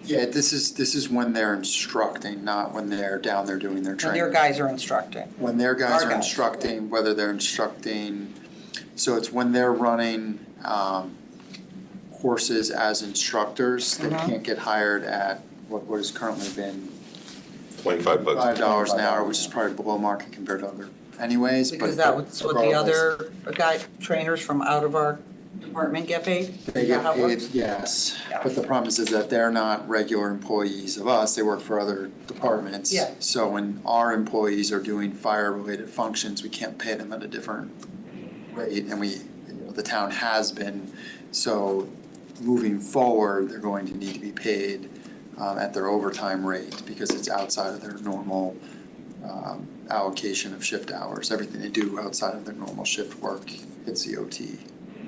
Yeah, this is when they're instructing, not when they're down there doing their When training. their guys are instructing. When their guys Our are guys. instructing, whether they're instructing, so it's when they're running courses as instructors, they can't get hired at what has currently been $25. $5 an hour, which is probably below market compared to other anyways, but Because that's what the regardless, other trainers from out of our department get paid? They Is get that how it paid, works? yes, Yeah. but the problem is that they're not regular employees of us, they work for other departments. Yeah. So when our employees are doing fire-related functions, we can't pay them at a different rate, and the town has been. So moving forward, they're going to need to be paid at their overtime rate, because it's outside of their normal allocation of shift hours. Everything they do outside of their normal shift work hits the OT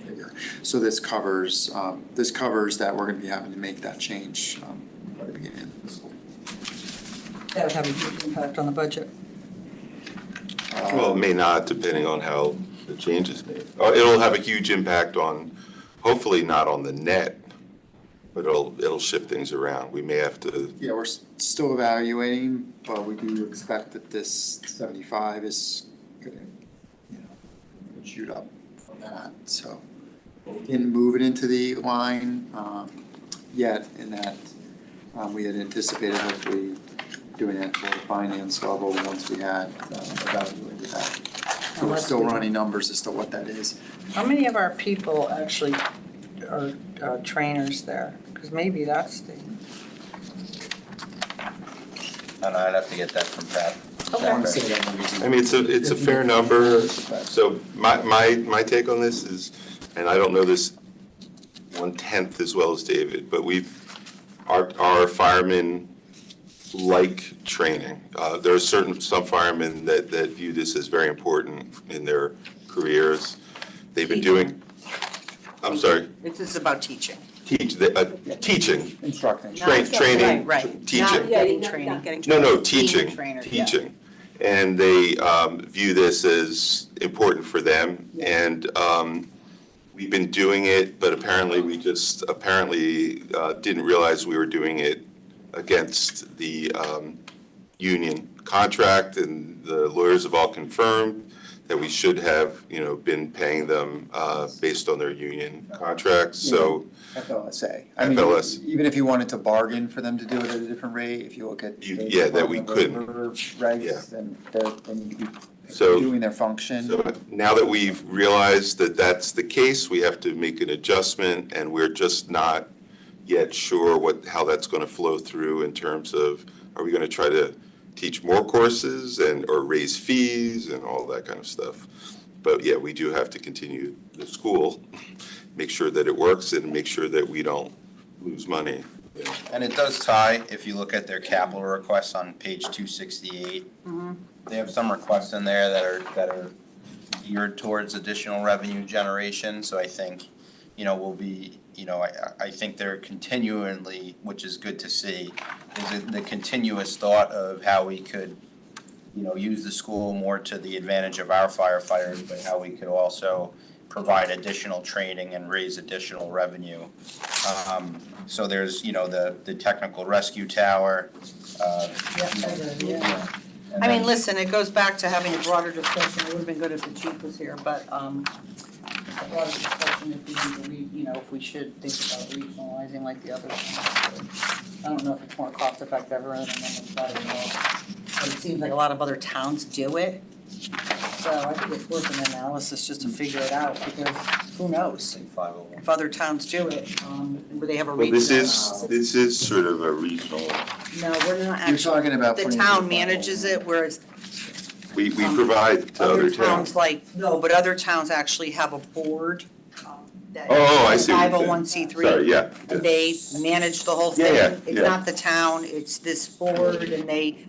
figure. So this covers that we're gonna be having to make that change at the beginning. That would have a huge impact on the budget. Well, it may not, depending on how the change is made. It'll have a huge impact on, hopefully not on the net, but it'll shift things around. We may have to, Yeah, we're still evaluating, but we do expect that this 75 is gonna, you know, shoot up from that, so. We didn't move it into the line, yet, in that, we had anticipated hopefully doing it for the finance level once we had, evaluated that. So we're still running numbers as to what that is. How many of our people actually are trainers there? Because maybe that's the. And I'd have to get that from Pat. I wanna say that maybe. I mean, it's a fair number. So my take on this is, and I don't know this 1/10 as well as David, but our firemen like training. There are some firemen that view this as very important in their careers. They've been doing, I'm sorry, This is about teaching. teaching, Instructing. training, Right. teaching. Not getting training. No, Being a teaching, trainer, yeah. teaching. And they view this as important for them. And we've been doing it, but apparently we just didn't realize we were doing it against the union contract, and the lawyers have all confirmed that we should have, been paying them based on their union contracts, so. FLSA. I mean, FLS. even if you wanted to bargain for them to do it at a different rate, if you look at. Yeah, that we couldn't. Regs, then they need to be So- doing their function. So now that we've realized that that's the case, we have to make an adjustment, and we're just not yet sure how that's going to flow through in terms of, are we going to try to teach more courses or raise fees and all that kind of stuff. But yeah, we do have to continue the school, make sure that it works, and make sure that we don't lose money. And it does tie, if you look at their capital requests on page 268. They have some requests in there that are geared towards additional revenue generation, so I think, we'll be, I think they're continually, which is good to see, is the continuous thought of how we could, use the school more to the advantage of our firefighters, but how we could also provide additional training and raise additional revenue. So there's, the technical rescue tower. I mean, listen, it goes back to having a broader discussion. It would have been good if the chief was here, but a broader discussion if we need to if we should think about regionalizing like the other ones. I don't know if it's more cost effective or anything like that, but it seems like a lot of other towns do it. So I think it's worth an analysis just to figure it out, because who knows if other towns do it, where they have a Well, regional. this is sort of a regional, No, we're not You're actually, talking about the putting town it- manages it, whereas we provide to other towns. but other towns actually have a board, that. Oh, I see what you're saying. 501c3. Sorry, yeah. And they manage the whole Yeah, thing. yeah, It's yeah. not the town, it's this board, and they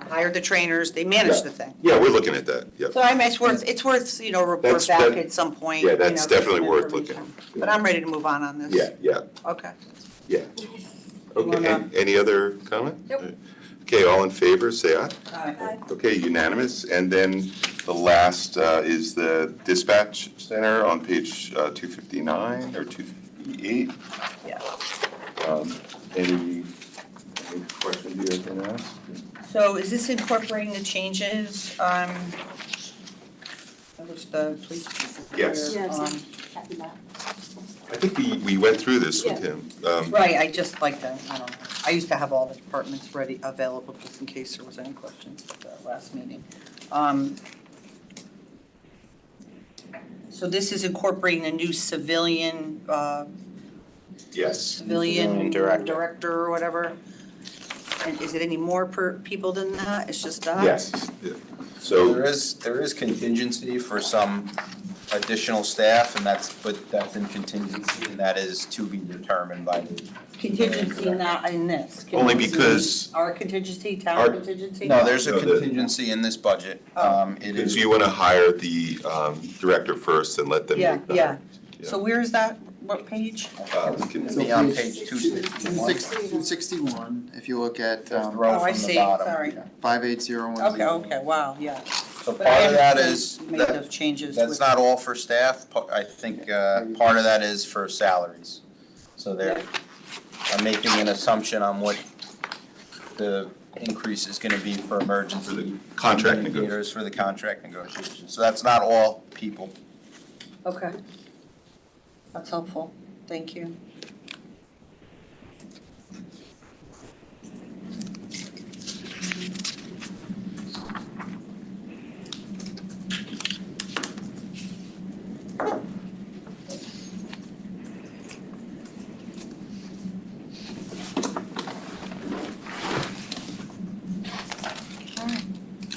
hire the trainers, they manage Yeah. the thing. Yeah, we're looking at that, yeah. So I mean, it's worth, report That's- back that- at some point. Yeah, that's get definitely some worth information. looking. But I'm ready to move on this. Yeah. Okay. Okay, Wanna- any other comment? Nope. Okay, all in favor, say aye. Aye. Okay, unanimous. And then the last is the dispatch center on page 259 or 258. Yeah. Any questions you guys can ask? So is this incorporating the changes, which the police chief is Yes. here, Yes. I think we went through this with him. Right, I just like to, I don't know, I used to have all the departments ready, available, just in case there was any questions at the last meeting. So this is incorporating a new civilian, Yes. civilian director. director or whatever? And is it any more people than that? It's just that? Yes. Yeah. So So, there is contingency for some additional staff, and that's in contingency, and that is to be determined by the. Contingency not in this? Only because- Our contingency, town Our- contingency? No, there's a No, the- contingency in this budget. It because is, you want to hire the director first and let them. Yeah, make the- yeah. So where is that? What page? We can- be on page 261. 261, if you look at, Row Oh, I from the see, bottom. sorry. 58010. Okay, wow, yeah. So But I part of that understand is, you made those changes that's with- not all for staff. I think part of that is for salaries. So there, I'm making an assumption on what the increase is gonna be for emergency. For the contract indicators for the contract negotiations. So that's not all people. Okay. That's helpful. Thank you.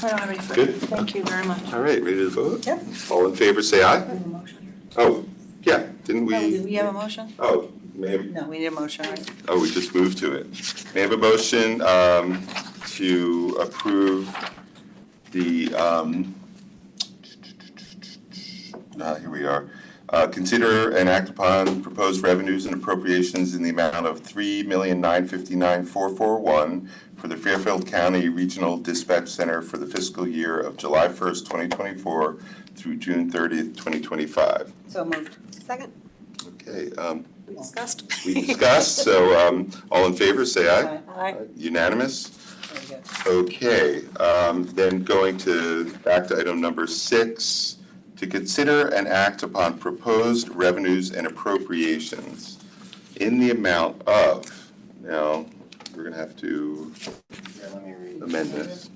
I don't have any further. Good. Thank you very much. All right, ready to vote? Yep. All in favor, say aye. Oh, yeah, didn't Oh, did we? we have a motion? Oh, maybe. No, we need a motion, right? Oh, we just moved to it. May I have a motion to approve the, here we are. Consider and act upon proposed revenues and appropriations in the amount of $3,959,441 for the Fairfield County Regional Dispatch Center for the fiscal year of July 1st, 2024 through June 30th, 2025. So moved. Second, Okay, we discussed. we discussed, so all in favor, say aye. Aye. Unanimous? Very good. Okay, then going to back to item number 6, to consider and act upon proposed revenues and appropriations in the amount of, now, we're gonna have to Yeah, let me read. amend this.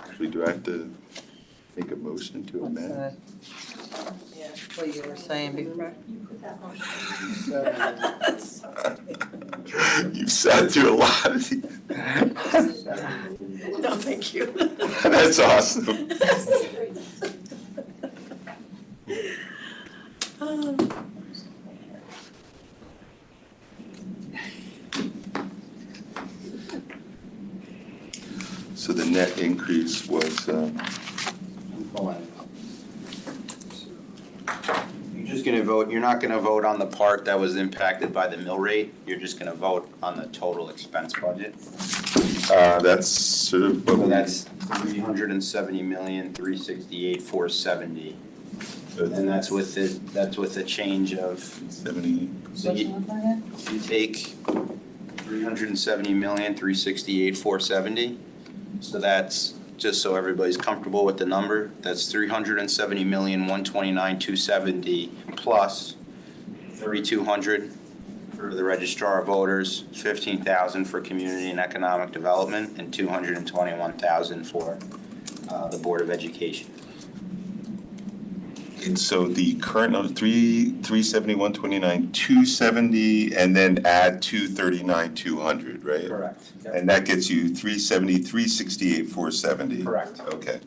Actually, do I have to make a motion to amend? Yeah, what you were saying before. You've sat through a lot of these. No, thank you. That's awesome. So the net increase was, Hold on. You're just gonna vote, you're not gonna vote on the part that was impacted by the mill rate, you're just gonna vote on the total expense budget. that's sort of what So we. that's 370,368,470. And that's with the change of, 70, so you take 370,368,470. So that's, just so everybody's comfortable with the number, that's 370,129,270 plus 3,200 for the Registrar of Voters, 15,000 for Community and Economic Development, and 221,000 for the Board of Education. and so the current number, 371, 29, 270, and then add 239, 200, right? Correct. And that gets you 370, 368, 470. Correct. Okay.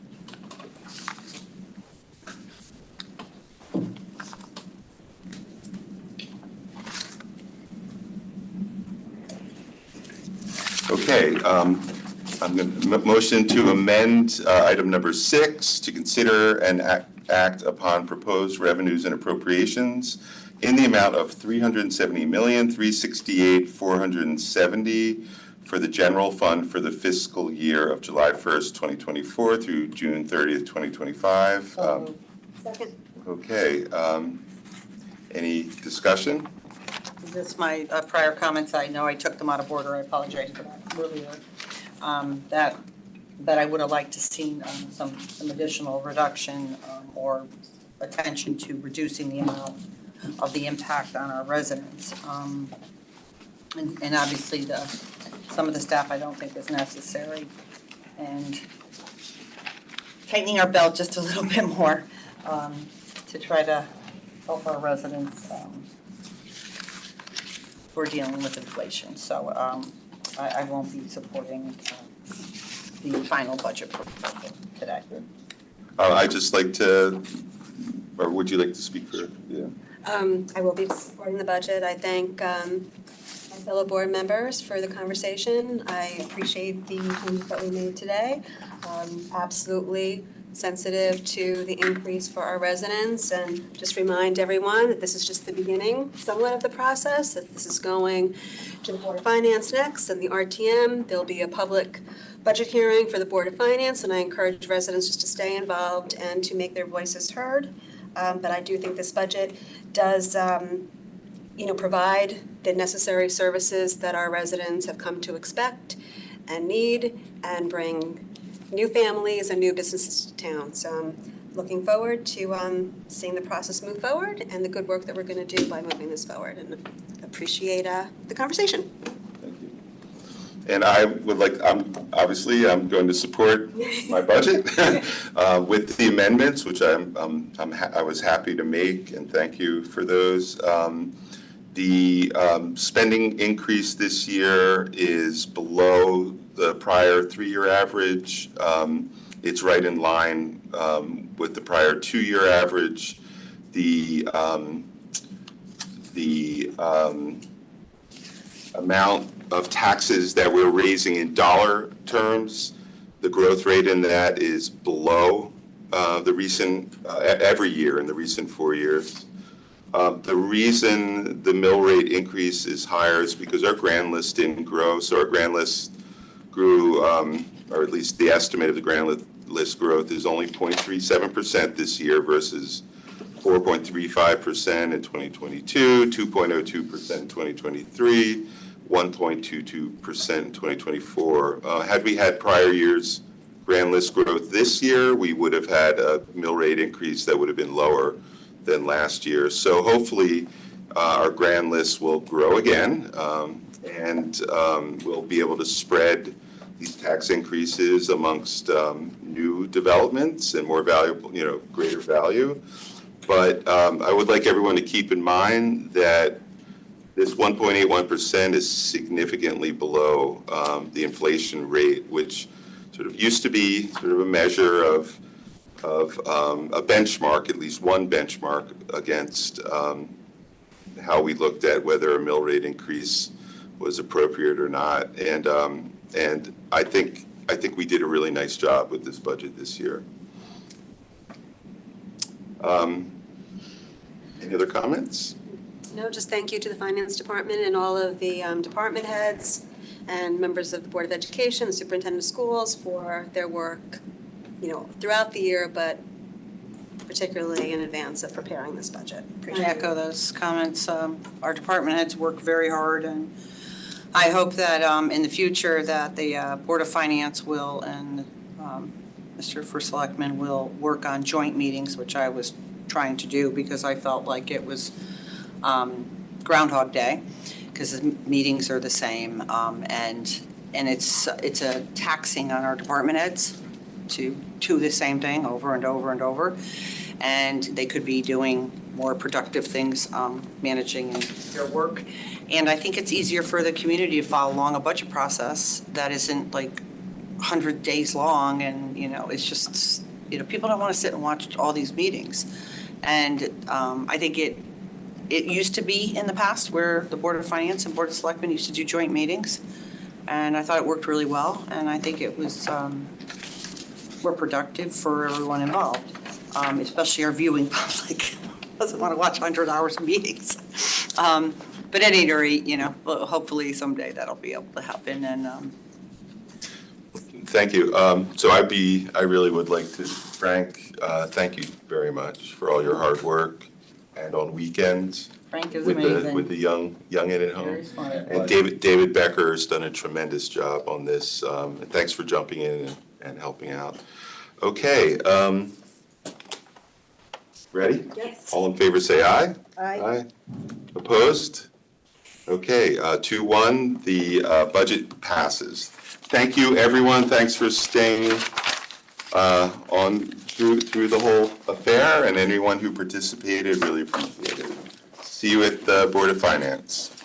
Okay, I'm going to motion to amend item number 6 to consider and act upon proposed revenues and appropriations in the amount of $370,368,470 for the general fund for the fiscal year of July 1st, 2024 through June 30th, 2025. Second, Mm-hmm. Okay, any discussion? Just my prior comments, I know I took them out of order, I apologize for that earlier. That I would have liked to seen some additional reduction or attention to reducing the amount of the impact on our residents. And obviously some of the staff I don't think is necessary. And tightening our belt just a little bit more to try to help our residents who are dealing with inflation. So I won't be supporting the final budget proposal today. I'd just like to, or would you like to speak for, yeah? I will be supporting the budget. I thank my fellow board members for the conversation. I appreciate the changes that we made today. Absolutely sensitive to the increase for our residents, and just remind everyone that this is just the beginning somewhat of the process, that this is going to the Board of Finance next and the RTM. There'll be a public budget hearing for the Board of Finance, and I encourage residents just to stay involved and to make their voices heard. but I do think this budget does, provide the necessary services that our residents have come to expect and need, and bring new families and new businesses to town. So I'm looking forward to seeing the process move forward and the good work that we're going to do by moving this forward, and appreciate the conversation. Thank you. And I would like, I'm going to support my budget with the amendments, which I was happy to make, and thank you for those. The spending increase this year is below the prior 3-year average. It's right in line with the prior 2-year average. The amount of taxes that we're raising in dollar terms, the growth rate in that is below the recent, every year in the recent 4 years. The reason the mill rate increase is higher is because our grand list didn't grow. So our grand list grew, or at least the estimate of the grand list growth is only 0.37% this year versus 4.35% in 2022, 2.02% in 2023, 1.22% in 2024. Had we had prior years' grand list growth this year, we would have had a mill rate increase that would have been lower than last year. So hopefully our grand list will grow again, and we'll be able to spread these tax increases amongst new developments and more valuable, greater value. But I would like everyone to keep in mind that this 1.81% is significantly below the inflation rate, which sort of used to be sort of a measure of a benchmark, at least one benchmark against how we looked at whether a mill rate increase was appropriate or not. And I think we did a really nice job with this budget this year. Any other comments? No, just thank you to the Finance Department and all of the department heads and members of the Board of Education, the Superintendent of Schools for their work, throughout the year, but particularly in advance of preparing this budget. I echo those comments. Our department heads work very hard, and I hope that in the future that the Board of Finance will and Mr. First Selectman will work on joint meetings, which I was trying to do because I felt like it was Groundhog Day, because the meetings are the same, and it's a taxing on our department heads to the same thing over and over and over, and they could be doing more productive things, managing their work. And I think it's easier for the community to follow along a budget process that isn't like 100 days long, and it's just people don't want to sit and watch all these meetings. And I think it used to be in the past where the Board of Finance and Board of Selectmen used to do joint meetings, and I thought it worked really well, and I think it was more productive for everyone involved, especially our viewing public doesn't want to watch 100 hours of meetings. But at any rate, hopefully someday that'll be able to happen. And Thank you. So I really would like to, Frank, thank you very much for all your hard work and on weekends. Frank is with amazing. With the youngin at home. Very smart. And David Becker has done a tremendous job on this. And thanks for jumping in and helping out. Okay. Ready? Yes. All in favor say aye. Aye. Opposed? Okay, 2-1, the budget passes. Thank you, everyone. Thanks for staying on through the whole affair, and anyone who participated, really appreciate it. See you at the Board of Finance.